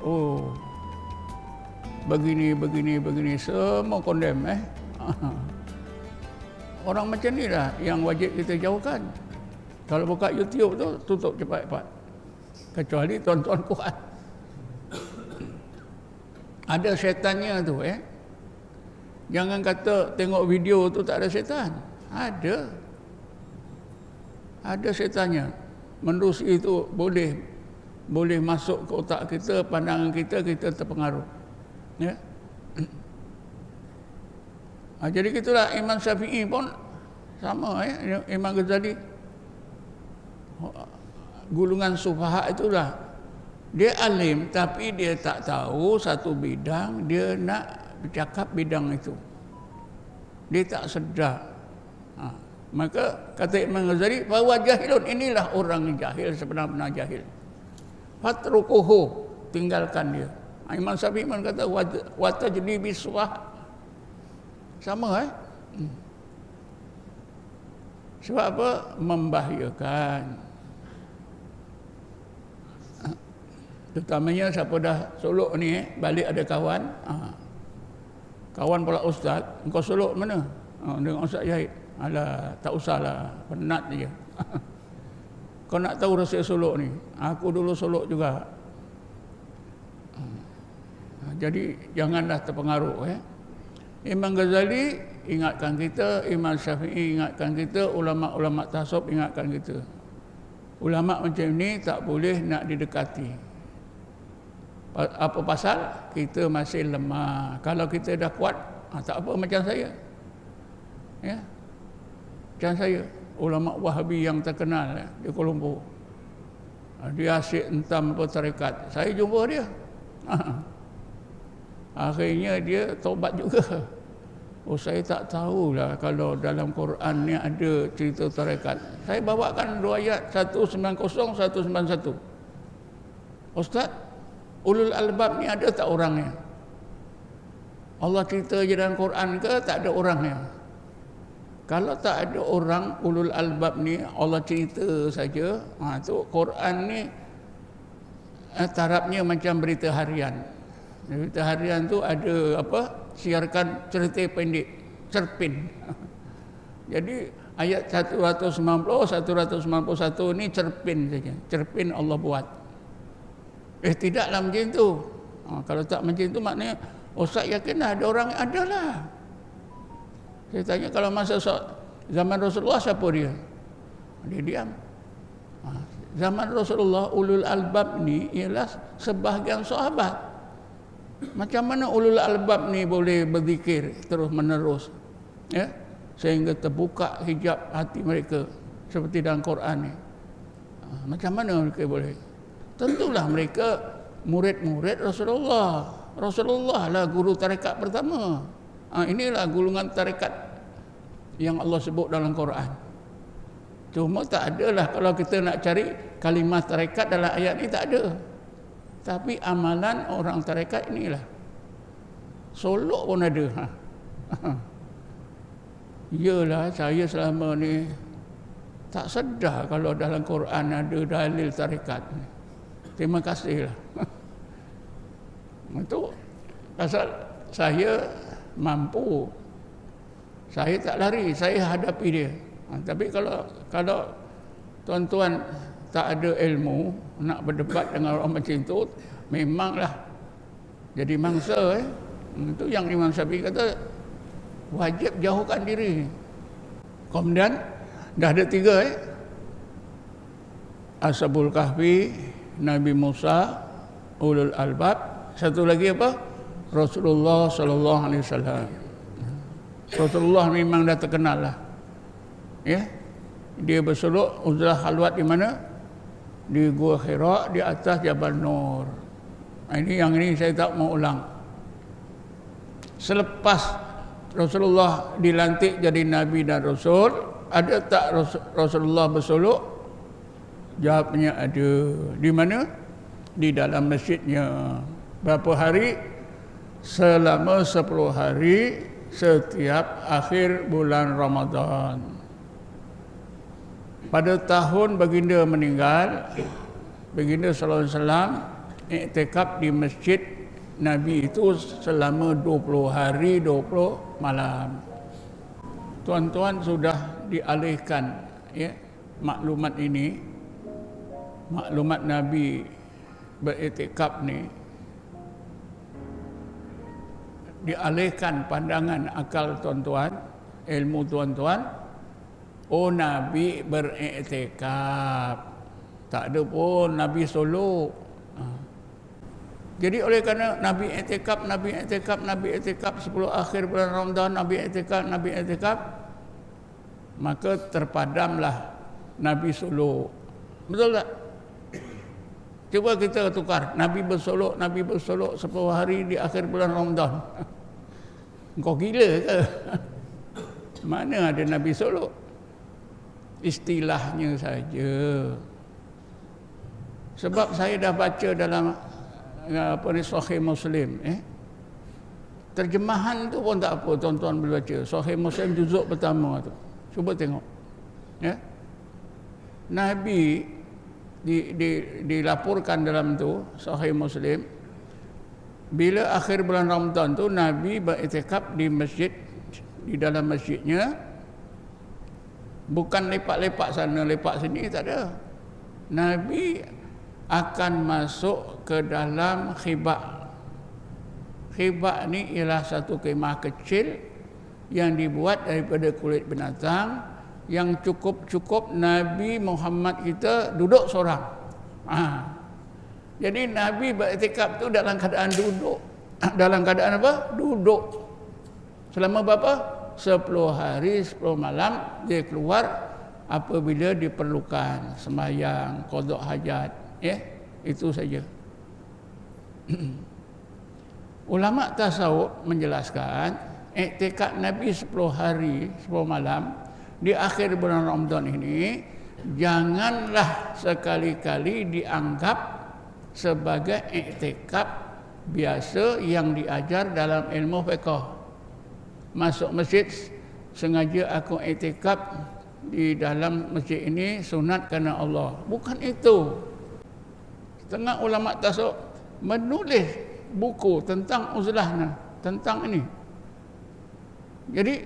oh, begini, semua condemn. Orang macam ni lah yang wajib kita jauhkan. Kalau buka YouTube tu, tutup cepat-cepat. Kecuali tuan-tuan kuat. Ada syaitannya tu. Jangan kata tengok video tu tak ada syaitan. Ada. Ada syaitannya. Menerusi itu boleh masuk ke otak kita, pandangan kita terpengaruh. Ya. Jadi gitulah Imam Syafi'i pun sama. Imam Ghazali, gulungan sufaha itulah, dia alim tapi dia tak tahu satu bidang, dia nak bercakap bidang itu, dia tak sedar. Maka kata Imam Ghazali, bahwa jahilun, inilah orang jahil, sebenar-benar jahil. Fatrukuhu, tinggalkan dia. Imam Syafi'i pun kata watajdi biswah, sama. Sebab apa? Membahayakan. Terutamanya siapa dah solok ni, balik ada kawan, kawan pula ustaz, engkau solok mana? Dengan Ustaz Yahid. Alah, tak usahlah, penat je. Kau nak tahu rahsia solok ni? Aku dulu solok juga. Jadi janganlah terpengaruh. Imam Ghazali ingatkan kita, Imam Syafi'i ingatkan kita, ulama-ulama tasawuf ingatkan kita. Ulama macam ni tak boleh nak didekati. Apa pasal? Kita masih lemah. Kalau kita dah kuat, tak apa macam saya. Ya. Macam saya, ulama Wahabi yang terkenal di Kuala Lumpur. Dia asyik entam apa tarekat. Saya jumpa dia. Akhirnya dia taubat juga. Oh, saya tak tahulah kalau dalam Quran ni ada cerita tarekat. Saya bawakan 2 ayat, 190, 191. Ustaz, ulul albab ni ada tak orangnya? Allah cerita je dalam Quran ke tak ada orangnya? Kalau tak ada orang ulul albab ni, Allah cerita saja, tu Quran ni tarafnya macam berita harian. Berita harian tu ada apa? Siarkan cerita pendek, cerpen. Jadi ayat 190, 191 ni cerpen saja. Cerpen Allah buat. Tidaklah macam tu. Kalau tak macam tu maknanya Ustaz yakin ada orang, adalah. Saya tanya, kalau masa zaman Rasulullah siapa dia? Dia diam. Zaman Rasulullah ulul albab ni ialah sebahagian sahabat. Macam mana ulul albab ni boleh berzikir terus menerus, ya, sehingga terbuka hijab hati mereka seperti dalam Quran ni? Macam mana mereka boleh? Tentulah mereka murid-murid Rasulullah. Rasulullah lah guru tarekat pertama. Inilah gulungan tarekat yang Allah sebut dalam Quran. Cuma tak adalah kalau kita nak cari kalimah tarekat dalam ayat ni, tak ada. Tapi amalan orang tarekat inilah. Solok pun ada. Iyalah, saya selama ni tak sedar kalau dalam Quran ada dalil tarekat. Terima kasihlah. Itu pasal saya mampu, saya tak lari, saya hadapi dia. Tapi kalau tuan-tuan tak ada ilmu, nak berdebat dengan orang macam itu, memanglah jadi mangsa. Itu yang Imam Syafi'i kata, wajib jauhkan diri. Kemudian dah ada 3, Ashabul Kahfi, Nabi Musa, ulul albab, satu lagi apa? Rasulullah sallallahu alaihi wasallam. Rasulullah memang dah terkenal lah. Ya. Dia bersuluk uzlah halwat di mana? Di Gua Hira, di atas Jabal Nur. Ini yang ini saya tak mau ulang. Selepas Rasulullah dilantik jadi Nabi dan Rasul, ada tak Rasulullah bersuluk? Jawabnya ada. Di mana? Di dalam masjidnya. Berapa hari? Selama 10 hari setiap akhir bulan Ramadan. Pada tahun baginda meninggal, baginda sallallahu alaihi wasallam iktikaf di masjid Nabi itu selama 20 hari 20 malam. Tuan-tuan sudah dialihkan ya maklumat ini, maklumat Nabi beriktikaf ni, dialihkan pandangan akal tuan-tuan, ilmu tuan-tuan. Oh, Nabi beriktikaf, tak ada pun Nabi solo. Jadi oleh kerana Nabi iktikaf 10 akhir bulan Ramadan, Nabi iktikaf, maka terpadamlah Nabi solo. Betul tak? Cuba kita tukar, Nabi bersolok 10 hari di akhir bulan Ramadan. Kau gila ke? Mana ada Nabi solok? Istilahnya saja. Sebab saya dah baca dalam Sahih Muslim, terjemahan tu pun tak apa, tuan-tuan boleh baca. Sahih Muslim juzuk pertama tu. Cuba tengok. Ya. Nabi dilaporkan dalam tu Sahih Muslim, bila akhir bulan Ramadan tu Nabi beriktikaf di masjid, di dalam masjidnya, bukan lepak-lepak sana lepak sini, tak ada. Nabi akan masuk ke dalam khibak. Khibak ni ialah satu kemah kecil yang dibuat daripada kulit binatang, yang cukup Nabi Muhammad kita duduk seorang. Jadi Nabi beriktikaf tu dalam keadaan duduk. Dalam keadaan apa? Duduk. Selama berapa? 10 hari 10 malam dia keluar apabila diperlukan sembahyang, qada hajat, itu saja. Ulama tasawuf menjelaskan iktikaf Nabi 10 hari 10 malam di akhir bulan Ramadan ini janganlah sekali-kali dianggap sebagai iktikaf biasa yang diajar dalam ilmu fiqh. Masuk masjid, sengaja aku iktikaf di dalam masjid ini sunat kerana Allah. Bukan itu. Setengah ulama tasawuf menulis buku tentang uzlah, tentang ini. Jadi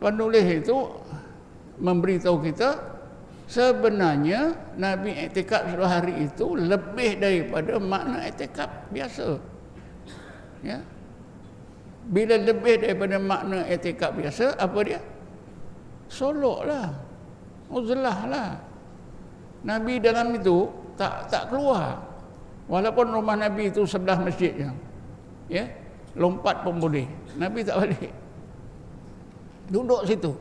penulis itu memberitahu kita sebenarnya Nabi iktikaf 10 hari itu lebih daripada makna iktikaf biasa. Ya. Bila lebih daripada makna iktikaf biasa, apa dia? Soloklah, uzlahlah. Nabi dalam itu tak keluar. Walaupun rumah Nabi itu sebelah masjidnya, ya, lompat pun boleh. Nabi tak balik, duduk situ.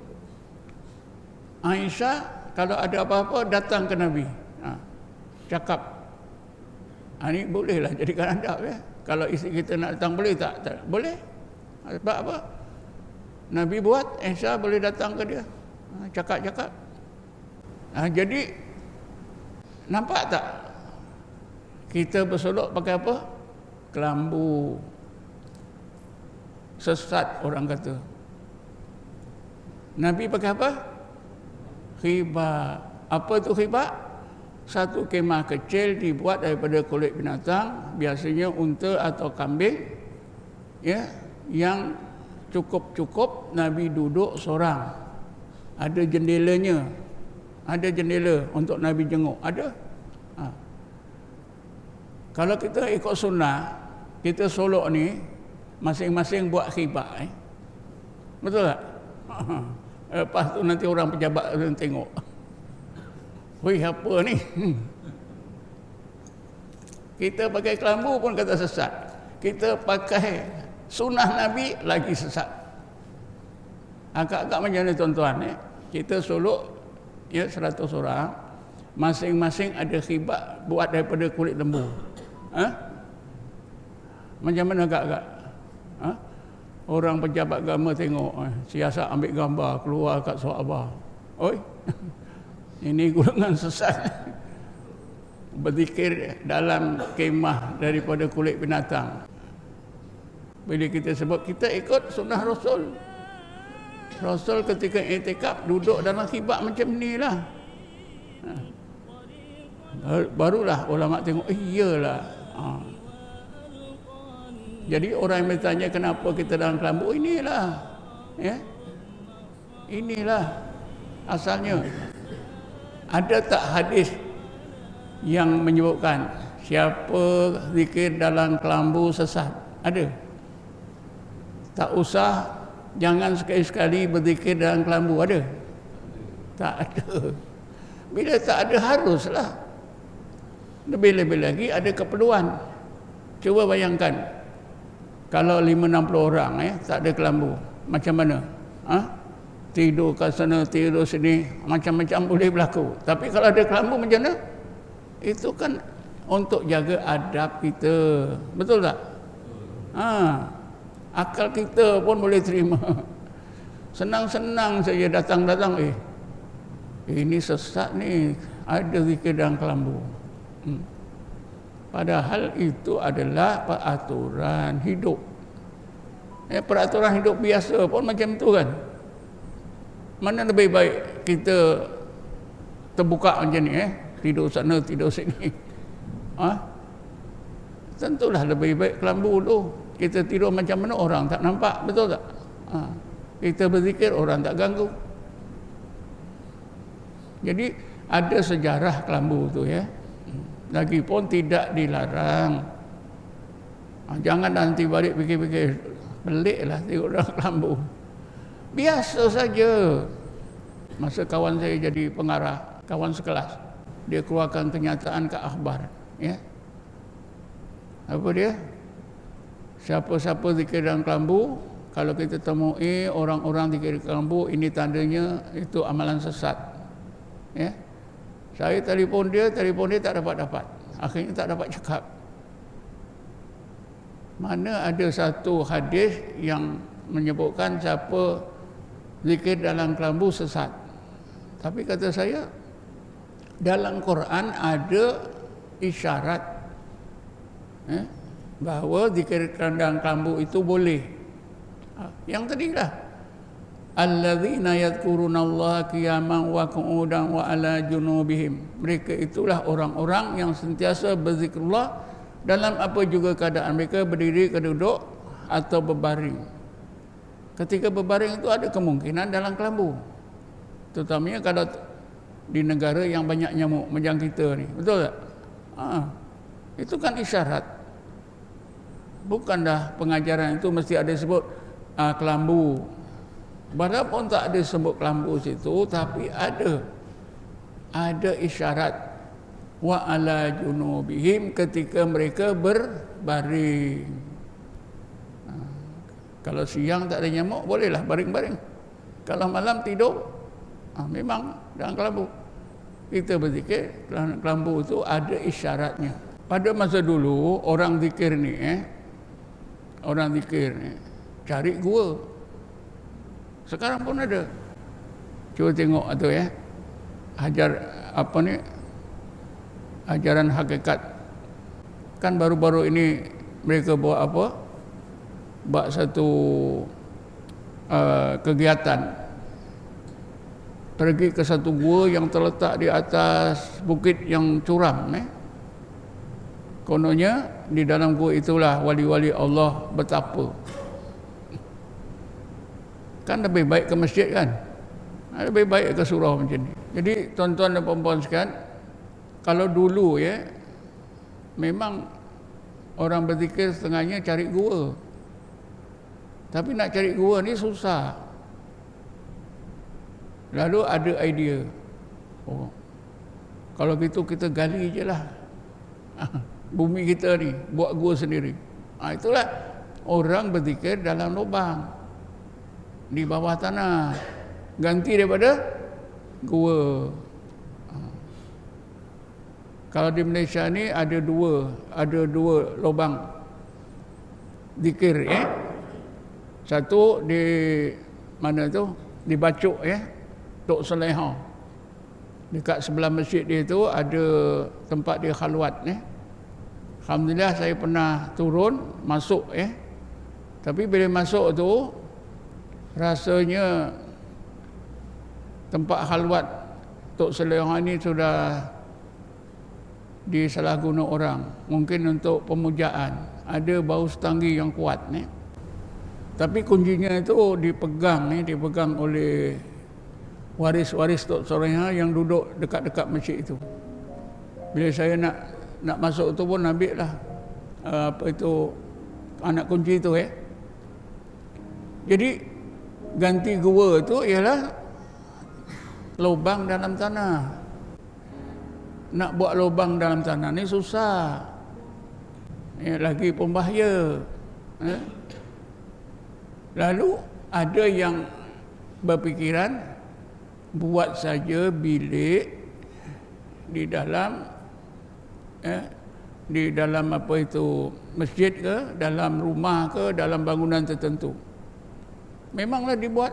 Aisyah kalau ada apa-apa datang ke Nabi, cakap. Ini bolehlah jadikan adab, ya. Kalau isteri kita nak datang boleh tak? Boleh. Sebab apa? Nabi buat, Aisyah boleh datang ke dia, cakap-cakap. Jadi nampak tak? Kita bersolok pakai apa? Kelambu. Sesat orang kata. Nabi pakai apa? Khibak. Apa tu khibak? Satu kemah kecil dibuat daripada kulit binatang, biasanya unta atau kambing, ya, yang cukup Nabi duduk seorang. Ada jendelanya. Ada jendela untuk Nabi jenguk. Ada. Kalau kita ikut sunnah, kita solok ni masing-masing buat khibak. Betul tak? Lepas tu nanti orang pejabat tengok. Wih, apa ni? Kita pakai kelambu pun kata sesat. Kita pakai sunnah Nabi lagi sesat. Agak-agak macam ni tuan-tuan. Kita solok 100 orang. Masing-masing ada khibak buat daripada kulit lembu. Macam mana agak-agak? Orang pejabat agama tengok, siasat ambil gambar keluar kat Sahabah. Oi, ini golongan sesat. berzikir dalam kemah daripada kulit binatang. Bila kita sebut, kita ikut sunnah Rasul. Rasul ketika i'tikaf duduk dalam khibak macam ni lah. Barulah ulama tengok, iyalah. Jadi orang yang bertanya kenapa kita dalam kelambu, inilah, ya, inilah asalnya. Ada tak hadis yang menyebutkan siapa zikir dalam kelambu sesat? Ada? Tak usah, jangan sekali-sekali berzikir dalam kelambu. Ada? Tak ada. Bila tak ada, haruslah. Lebih-lebih lagi ada keperluan. Cuba bayangkan, kalau 5-60 orang tak ada kelambu, macam mana? Tidur kat sana, tidur sini, macam-macam boleh berlaku. Tapi kalau ada kelambu macam mana? Itu kan untuk jaga adab kita. Betul tak? Akal kita pun boleh terima. Senang-senang saja datang-datang, ini sesat ni, ada zikir dalam kelambu. Padahal itu adalah peraturan hidup. Peraturan hidup biasa pun macam tu kan. Mana lebih baik kita terbuka macam ni, tidur sana, tidur sini. Tentulah lebih baik kelambu tu. Kita tidur macam mana orang tak nampak, betul tak? Kita berzikir orang tak ganggu. Jadi ada sejarah kelambu tu, ya. Lagipun tidak dilarang. Jangan nanti balik fikir-fikir, peliklah tengok dalam kelambu. Biasa saja. Masa kawan saya jadi pengarah, kawan sekelas, dia keluarkan kenyataan ke akhbar, ya. Apa dia? Siapa-siapa zikir dalam kelambu, kalau kita temui orang-orang zikir dalam kelambu, ini tandanya itu amalan sesat, ya. Saya telefon dia tak dapat. Akhirnya tak dapat cakap. Mana ada satu hadis yang menyebutkan siapa zikir dalam kelambu sesat. Tapi kata saya, dalam Quran ada isyarat bahawa zikir dalam kelambu itu boleh. Yang tadilah, alladzina yadhkurunallaha qiyaman wa qu'udan wa ala junubihim. Mereka itulah orang-orang yang sentiasa berzikrullah dalam apa juga keadaan mereka, berdiri, duduk atau berbaring. Ketika berbaring itu ada kemungkinan dalam kelambu. Terutamanya kalau di negara yang banyak nyamuk macam kita ni. Betul tak? Itu kan isyarat. Bukanlah pengajaran itu mesti ada sebut kelambu. Walaupun tak ada sebut kelambu situ, tapi ada isyarat wa ala junubihim ketika mereka berbaring. Kalau siang tak ada nyamuk, bolehlah baring-baring. Kalau malam tidur, memang dalam kelambu. Kita berzikir dalam kelambu itu ada isyaratnya. Pada masa dulu orang zikir ni, cari gua. Sekarang pun ada. Cuba tengok tu, ya. Ajaran hakikat. Kan baru-baru ini mereka buat apa? Buat satu kegiatan. Pergi ke satu gua yang terletak di atas bukit yang curam, Kononnya di dalam gua itulah wali-wali Allah bertapa. Kan lebih baik ke masjid kan? Lebih baik ke surau macam ni. Jadi tuan-tuan dan puan-puan sekalian, kalau dulu, ya, memang orang berzikir setengahnya cari gua. Tapi nak cari gua ni susah. Lalu ada idea. Kalau gitu kita gali je lah bumi kita ni, buat gua sendiri. Itulah orang berzikir dalam lubang di bawah tanah, ganti daripada gua. Kalau di Malaysia ni ada dua lubang zikir, satu di mana tu, di Bacuk, Tok Seleha. Dekat sebelah masjid dia tu ada tempat dia khalwat Alhamdulillah saya pernah turun masuk Tapi bila masuk tu rasanya tempat khalwat Tok Soleha ni sudah disalahguna orang, mungkin untuk pemujaan. Ada bau setanggi yang kuat Tapi kuncinya itu dipegang oleh waris-waris Tok Soleha yang duduk dekat-dekat masjid itu. Bila saya nak masuk tu pun ambil lah anak kunci itu Jadi ganti gua tu ialah lubang dalam tanah. Nak buat lubang dalam tanah ni susah. Lagi pun bahaya. Lalu ada yang berfikiran buat saja bilik di dalam apa itu masjid ke, dalam rumah ke, dalam bangunan tertentu. Memanglah dibuat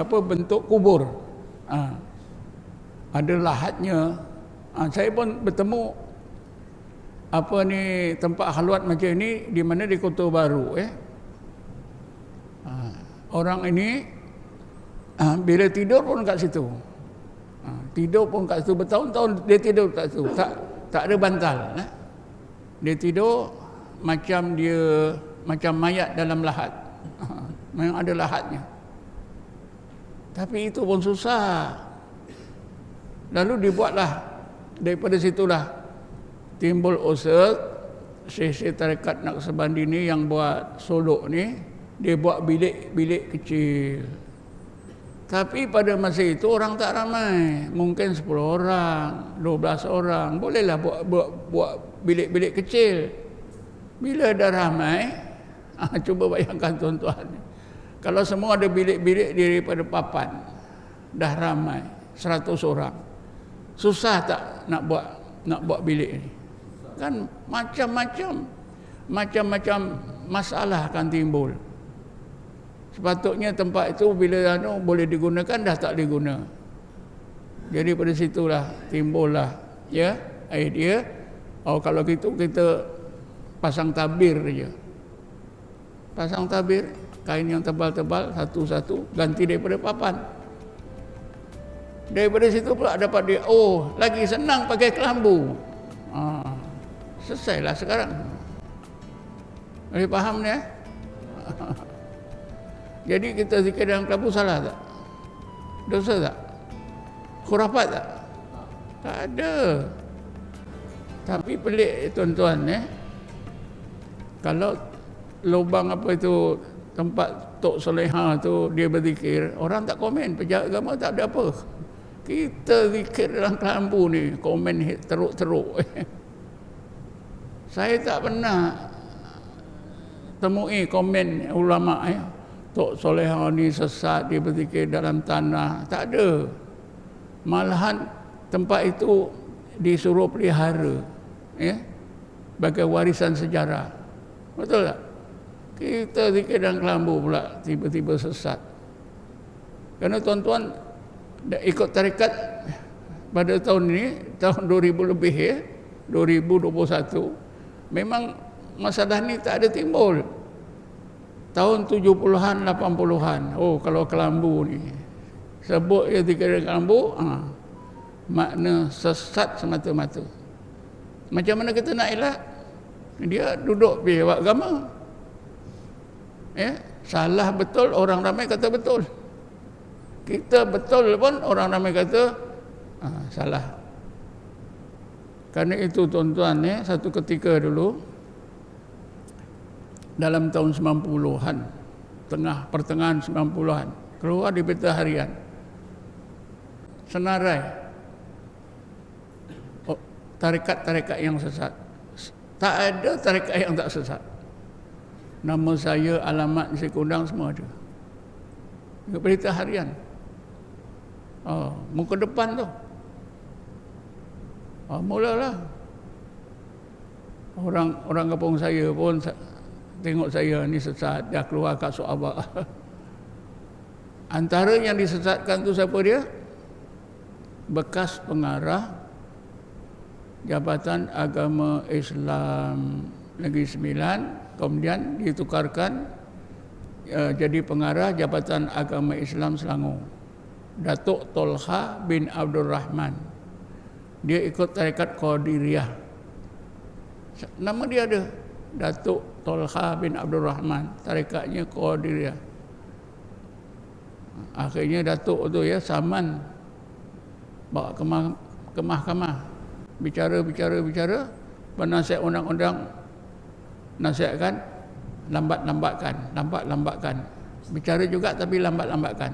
bentuk kubur. Ada lahatnya. Saya pun bertemu tempat khalwat macam ni di mana di Kota Baru orang ini bila tidur pun kat situ. Tidur pun kat situ bertahun-tahun dia tidur kat situ. Tak ada bantal. Dia tidur macam mayat dalam lahat. Memang ada lahatnya. Tapi itu pun susah. Lalu dibuatlah. Daripada situlah timbul usaha Syekh tarekat Naqsabandi ni yang buat solok ni, dia buat bilik-bilik kecil. Tapi pada masa itu orang tak ramai, mungkin 10 orang, 12 orang, bolehlah buat bilik-bilik kecil. Bila dah ramai, cuba bayangkan tuan-tuan, kalau semua ada bilik-bilik daripada papan, dah ramai 100 orang. Susah tak nak buat bilik ni? Kan macam-macam masalah akan timbul. Sepatutnya tempat itu bila boleh digunakan, dah tak diguna. Jadi pada situlah timbullah idea, kalau gitu kita pasang tabir saja. Pasang tabir, kain yang tebal-tebal satu-satu, ganti daripada papan. Daripada situ pula dapat dia, lagi senang pakai kelambu. Selesailah sekarang. Boleh faham ni Jadi kita zikir dalam kelambu salah tak? Dosa tak? Khurafat tak? Tak ada. Tapi pelik tuan-tuan kalau lubang tempat Tok Soleha tu dia berzikir, orang tak komen, pejabat agama tak ada apa. Kita zikir dalam kelambu ni, komen teruk-teruk. Saya tak pernah temui komen ulama Tok Soleha ni sesat, dia berzikir dalam tanah. Tak ada. Malahan tempat itu disuruh pelihara sebagai warisan sejarah. Betul tak? Kita zikir dalam kelambu pula tiba-tiba sesat. Kerana tuan-tuan ikut tarekat pada tahun ini, tahun 2000 lebih 2021, memang masalah ni tak ada timbul. Tahun 70-an, 80-an, kalau kelambu ni sebut dia zikir kelambu, makna sesat semata-mata. Macam mana kita nak elak? Dia duduk pergi buat agama. Salah betul, orang ramai kata betul. Kita betul pun orang ramai kata salah. Kerana itu tuan-tuan satu ketika dulu dalam tahun 90-an, pertengahan 90-an, keluar di Berita Harian senarai tarekat-tarekat yang sesat. Tak ada tarekat yang tak sesat. Nama saya, alamat, sekundang semua ada. Berita Harian. Muka depan tu. Mulalah. Orang kampung saya pun tengok saya ni sesat, dah keluar kat Sarawak. Antara yang disesatkan tu siapa dia? bekas pengarah Jabatan Agama Islam Negeri Sembilan, kemudian ditukarkan jadi pengarah Jabatan Agama Islam Selangor, Datuk Tolha bin Abdul Rahman. Dia ikut tarekat Qadiriyah. Nama dia ada, Datuk Tolha bin Abdul Rahman, tarekatnya Qadiriyah. Akhirnya Datuk tu saman bawa ke mahkamah. Bicara, penasihat undang-undang nasihatkan, lambat-lambatkan. Bicara juga tapi lambat-lambatkan.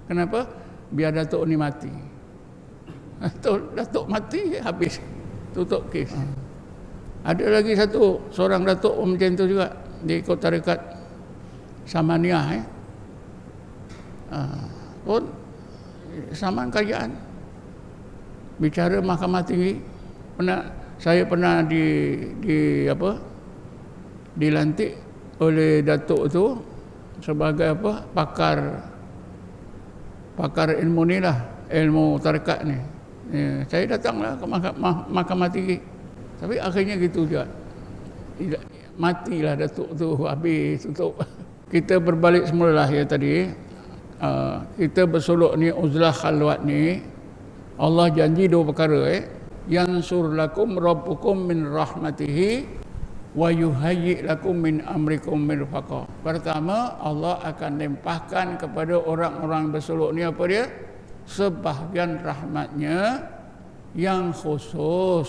Kenapa? Biar Datuk ni mati. Datuk mati, habis. Tutup kes. Ada lagi seorang Datuk macam tu juga. Dia ikut tarekat Samaniyah. Pun saman kerajaan. Bicara Mahkamah Tinggi. Saya pernah dilantik oleh Datuk tu sebagai pakar ilmu ni lah, ilmu tarekat ni. Saya datanglah ke Mahkamah Tinggi. Tapi akhirnya gitu juga. Matilah Datuk tu, habis tutup. Kita berbalik semula lah tadi. Kita bersolok ni, uzlah khalwat ni, Allah janji dua perkara. Yansur lakum rabbukum min rahmatihi wa yuhayyi lakum min amrikum mirfaqa. Pertama, Allah akan limpahkan kepada orang-orang bersolok ni apa dia? Sebahagian rahmatnya yang khusus.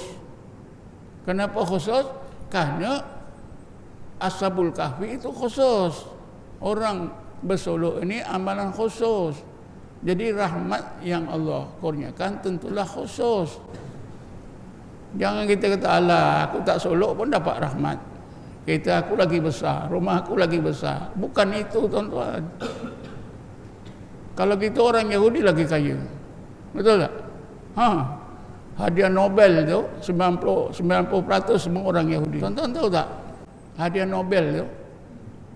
Kenapa khusus? Karena Ashabul Kahfi itu khusus. Orang bersolok ini amalan khusus. Jadi rahmat yang Allah kurniakan tentulah khusus. Jangan kita kata, alah aku tak solok pun dapat rahmat. Kita aku lagi besar, rumah aku lagi besar. Bukan itu tuan-tuan. Kalau kita orang Yahudi lagi kaya. Betul tak? Hadiah Nobel tu 90% semua orang Yahudi. Tuan-tuan tahu tak? Hadiah Nobel tu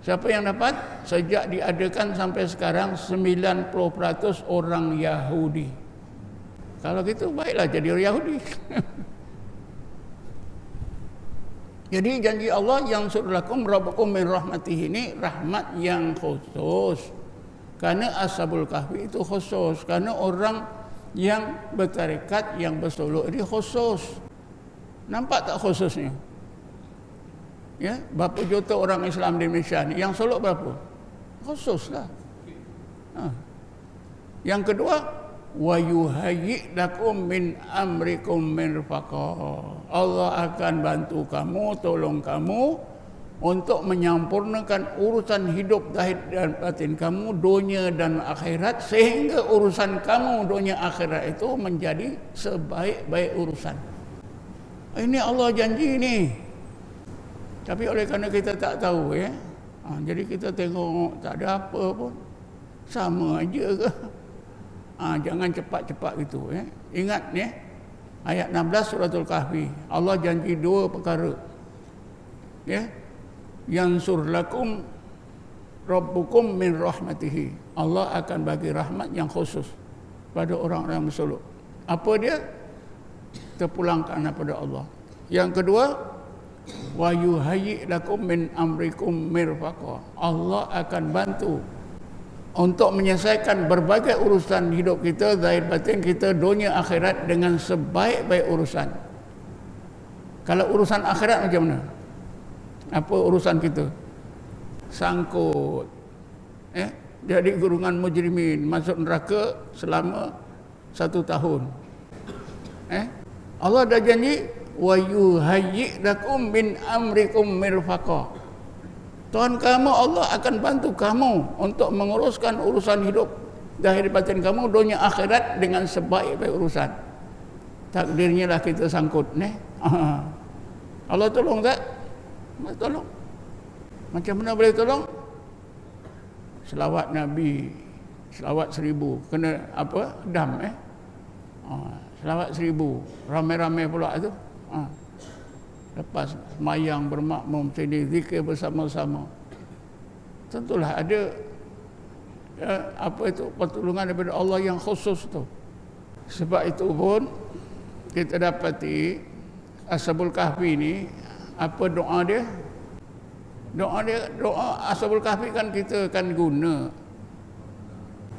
siapa yang dapat? Sejak diadakan sampai sekarang 90% orang Yahudi. Kalau gitu baiklah jadi orang Yahudi. Jadi janji Allah yang surlakum rabbukum min rahmatihi ini rahmat yang khusus. Karena Ashabul Kahfi itu khusus. Karena orang yang bertarekat, yang bersolok ini khusus. Nampak tak khususnya? Ya, berapa juta orang Islam di Malaysia ni, yang solok berapa? Khususlah. Yang kedua, wa yuhayyi lakum min amrikum mirfaqa. Allah akan bantu kamu, tolong kamu untuk menyempurnakan urusan hidup zahir dan batin kamu, dunia dan akhirat, sehingga urusan kamu dunia akhirat itu menjadi sebaik-baik urusan. Ini Allah janji ni. Tapi oleh kerana kita tak tahu jadi kita tengok tak ada apa pun, sama aja ke. Jangan cepat-cepat gitu. Ingat ayat 16 suratul Kahfi. Allah janji dua perkara. Yansur lakum rabbukum min rahmatihi. Allah akan bagi rahmat yang khusus pada orang-orang bersolok. Apa dia? Terpulangkan daripada Allah. Yang kedua, wa yuhayyi lakum min amrikum mirfaqa. Allah akan bantu untuk menyelesaikan berbagai urusan hidup kita, zahir batin kita, dunia akhirat dengan sebaik-baik urusan. Kalau urusan akhirat macam mana? Apa urusan kita? Sangkut. Jadi gurungan mujrimin, masuk neraka selama 1 tahun. Allah dah janji wa yuhayyi lakum min amrikum mirfaqa. Tuhan kamu Allah akan bantu kamu untuk menguruskan urusan hidup zahir batin kamu, dunia akhirat dengan sebaik-baik urusan. Takdirnya lah kita sangkut Allah tolong tak? Tolong. Macam mana boleh tolong? Selawat Nabi, selawat 1000, kena apa? Dam selawat 1000, ramai-ramai pula tu. Lepas semayang bermakmum sini, zikir bersama-sama, tentulah ada apa itu pertolongan daripada Allah yang khusus tu. Sebab itu pun kita dapati Ashabul Kahfi ni, apa doa dia? Doa Ashabul Kahfi kan kita kan guna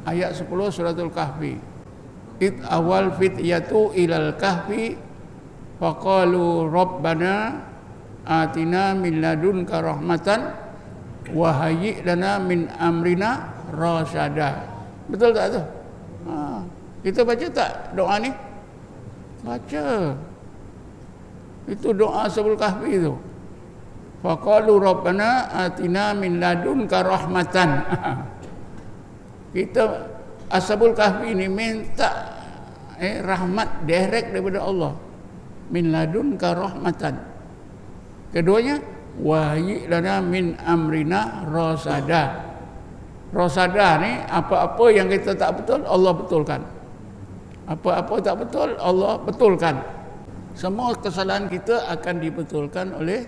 ayat 10 suratul Kahfi. Id awal fityatu ilal kahfi faqalu rabbana atina min ladunka rahmatan wa hayyi lana min amrina rasyada. Betul tak tu? Kita baca tak doa ni? Baca. Itu doa Ashabul Kahfi tu. Faqalu rabbana atina min ladunka rahmatan. Kita Ashabul Kahfi ni minta rahmat direct daripada Allah. Min ladunka rahmatan. Keduanya wahyi lana min amrina rasada. Rasada ni apa-apa yang kita tak betul Allah betulkan. Apa-apa tak betul Allah betulkan. Semua kesalahan kita akan dibetulkan oleh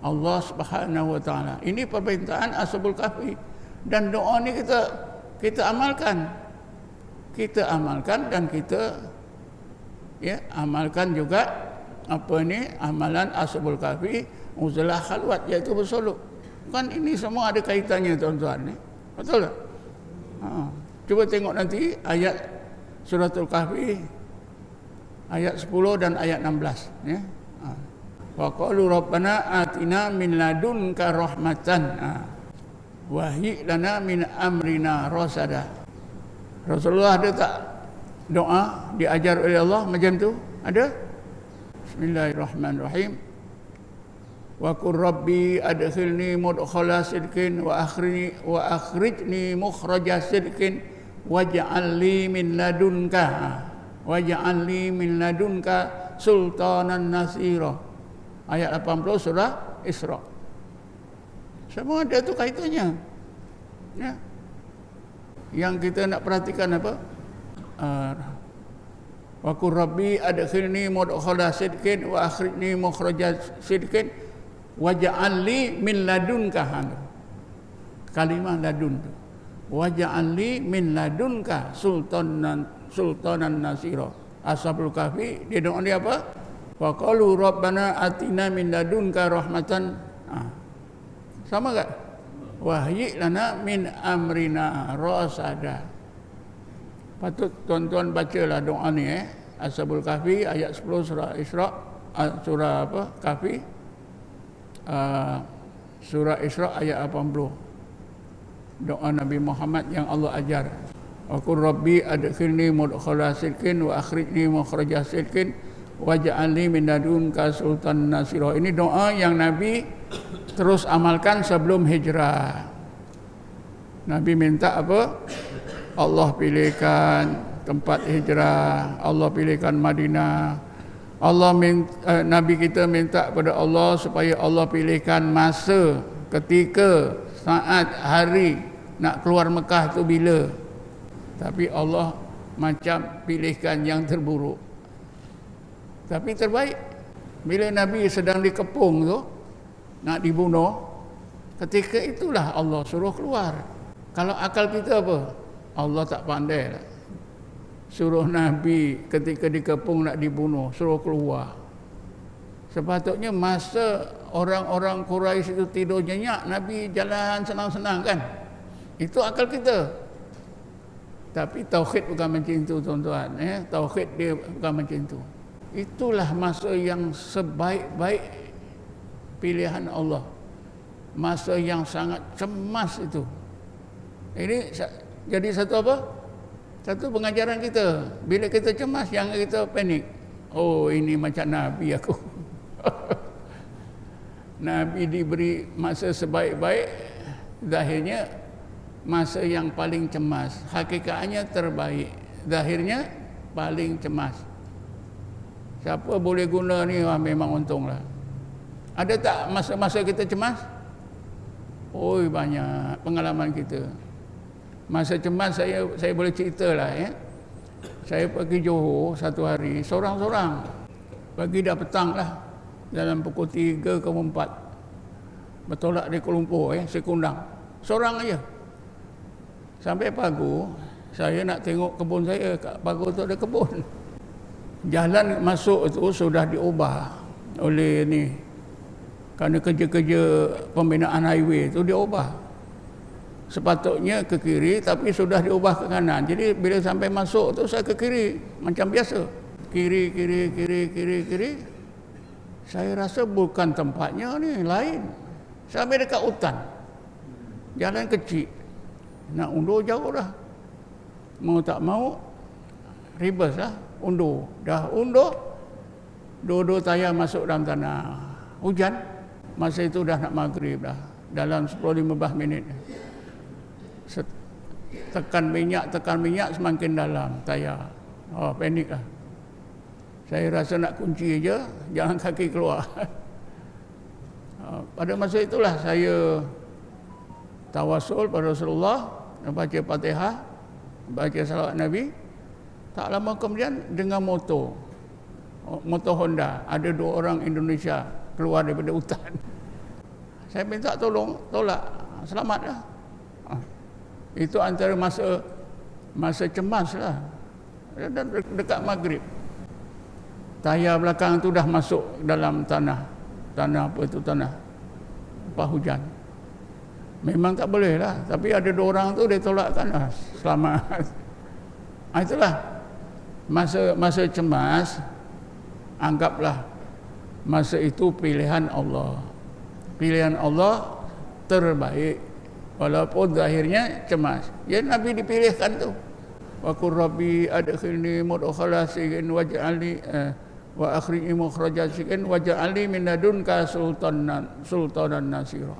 Allah Subhanahu wa taala. Ini permintaan Ashabul Kahfi, dan doa ni kita amalkan. Kita amalkan dan kita amalkan juga apa ni amalan Ashabul Kahfi, uzlah khalwat, iaitu bersolok. Kan ini semua ada kaitannya tuan-tuan ni. Betul tak? Cuba tengok nanti ayat suratul Kahfi ayat 10 dan ayat 16 ya. Wa qalu rabbana atina min ladunka rahmatan wa hayyi lana min amrina rasada. Rasulullah ada tak doa diajar oleh Allah macam tu? Ada? Bismillahirrahmanirrahim. Wa qur rabbi adkhilni mudkhala sidqin wa akhrijni mukhraja sidqin waj'al li min ladunka sultanan nasira. Ayat 80 surah Isra. Semua ada tu kaitannya. Ya. Yang kita nak perhatikan apa? Wa qur rabbi adkhilni mudkhala sidqin wa akhrijni mukhraja sidqin waj'al li min ladunka. Kalimah ladun tu. Waj'al li min ladunka sultanan nasira. Ashabul Kahfi dia doa dia apa? Wa qalu rabbana atina min ladunka rahmatan. Sama tak? Wahyi lana min amrina rasada. Patut tuan-tuan bacalah doa ni Ashabul Kahfi ayat 10 surah Isra, surah apa? Kahfi. Surah Isra ayat 80. Doa Nabi Muhammad yang Allah ajar. Wa qur rabbi adkhilni mudkhala sidqin wa akhrijni mukhraja sidqin waj'alni min ladunka sultanan nasira. Ini doa yang Nabi terus amalkan sebelum hijrah. Nabi minta apa? Allah pilihkan tempat hijrah, Allah pilihkan Madinah. Nabi kita minta pada Allah supaya Allah pilihkan masa, ketika, saat, hari nak keluar Mekah tu bila. Tapi Allah macam pilihkan yang terburuk. Tapi terbaik. Bila Nabi sedang dikepung tu, nak dibunuh, ketika itulah Allah suruh keluar. Kalau akal kita apa? Allah tak pandai lah. Suruh Nabi ketika dikepung nak dibunuh, suruh keluar. Sepatutnya masa orang-orang Quraisy itu tidur nyenyak, Nabi jalan senang-senang kan? Itu akal kita. Tapi tauhid bukan macam itu tuan-tuan. Tauhid dia bukan macam itu. Itulah masa yang sebaik-baik pilihan Allah. Masa yang sangat cemas itu. Ini jadi satu apa? Satu pengajaran kita. Bila kita cemas, jangan kita panik. Oh, ini macam Nabi aku. Nabi diberi masa sebaik-baik, zahirnya masa yang paling cemas. Hakikatnya terbaik, zahirnya paling cemas. Siapa boleh guna ni memang untunglah. Ada tak masa-masa kita cemas? Oi, banyak pengalaman kita. Masa cemas saya boleh ceritalah ya. Saya pergi Johor satu hari seorang-seorang. Pagi dah petang lah. Dalam pukul 3 ke 4. Bertolak di Kuala Lumpur Sekundang. Seorang aja. Sampai pagi Saya nak tengok kebun saya, kat pagar tu ada kebun. Jalan masuk itu sudah diubah oleh ni, kerana kerja-kerja pembinaan highway itu diubah. Sepatutnya ke kiri tapi sudah diubah ke kanan. Jadi bila sampai masuk tu saya ke kiri macam biasa. Kiri. Saya rasa bukan tempatnya ni, lain. Sampai dekat hutan. Jalan kecil. Nak undur jauh dah. Mau tak mau reverse lah, undur. Dah undur, dua-dua tayar masuk dalam tanah. Hujan. Masa itu dah nak maghrib dah. Dalam 10-15 minit. Tekan minyak semakin dalam tayar. Oh, panik lah. Saya rasa nak kunci je, jangan kaki keluar. Pada masa itulah saya tawasul pada Rasulullah, baca Fatihah, baca salawat Nabi. Tak lama kemudian dengan motor Honda, ada 2 orang Indonesia keluar daripada hutan. Saya minta tolak, selamatlah. Itu antara masa cemas lah. Dan dekat maghrib, tayar belakang tu dah masuk dalam tanah hujan. Memang tak boleh lah, tapi ada 2 orang tu dia tolakkan lah, selamat. Itulah masa cemas. Anggaplah masa itu pilihan Allah terbaik, walaupun zahirnya cemas. Ya, Nabi dipilihkan tu. Wa qur rabbi adkhilni mudkhala sidqin waj'alni wa akhrijni mukhraja sidqin waj'alni min ladunka sultanan nasira.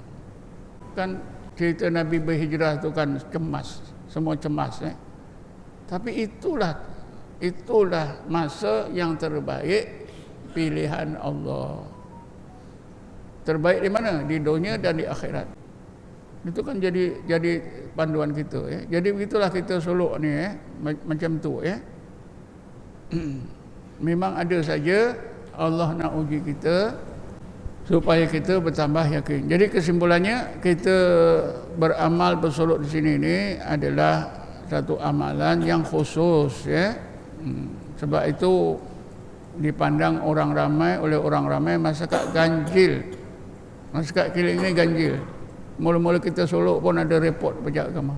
Kan cerita Nabi berhijrah tu kan cemas, semua cemas. Tapi itulah masa yang terbaik, pilihan Allah. Terbaik di mana? Di dunia dan di akhirat. Itu kan jadi panduan kita. Jadi begitulah kita suluk ni, macam tu. Memang ada saja Allah nak uji kita supaya kita bertambah yakin. Jadi kesimpulannya, kita beramal bersuluk di sini ni adalah satu amalan yang khusus. Sebab itu dipandang oleh orang ramai masyarakat ganjil. Masyarakat keliling ni ganjil. Mula-mula kita suluk pun ada report pajak agama.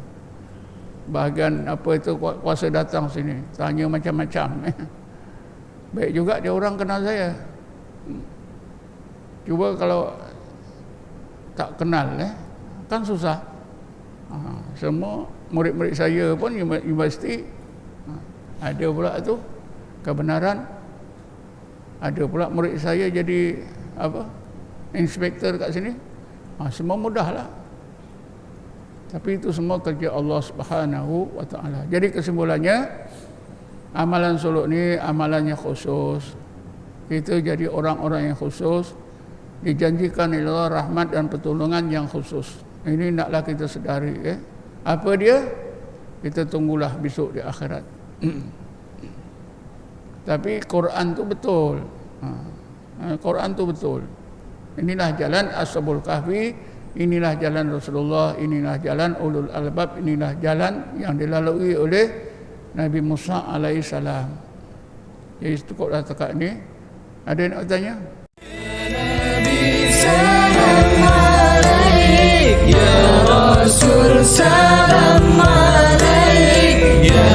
Bahagian apa itu kuasa datang sini, tanya macam-macam. Baik juga dia orang kenal saya. Cuba kalau tak kenal kan susah. Semua murid-murid saya pun universiti ada pula tu kebenaran. Ada pula murid saya jadi inspektor kat sini. Semua mudahlah. Tapi itu semua kerja Allah Subhanahu wa taala. Jadi kesimpulannya, amalan suluk ni amalannya khusus. Kita jadi orang-orang yang khusus, dijanjikan oleh Allah rahmat dan pertolongan yang khusus. Ini naklah kita sedari. Apa dia? Kita tunggulah besok di akhirat. Tapi Quran tu betul. Quran tu betul. Inilah jalan Ashabul Kahfi, inilah jalan Rasulullah, inilah jalan Ulul Albab, inilah jalan yang dilalui oleh Nabi Musa alaihissalam. Jadi cukuplah dekat ni. Ada yang nak bertanya? Nabi salam alaik, ya Rasul salam alaik, ya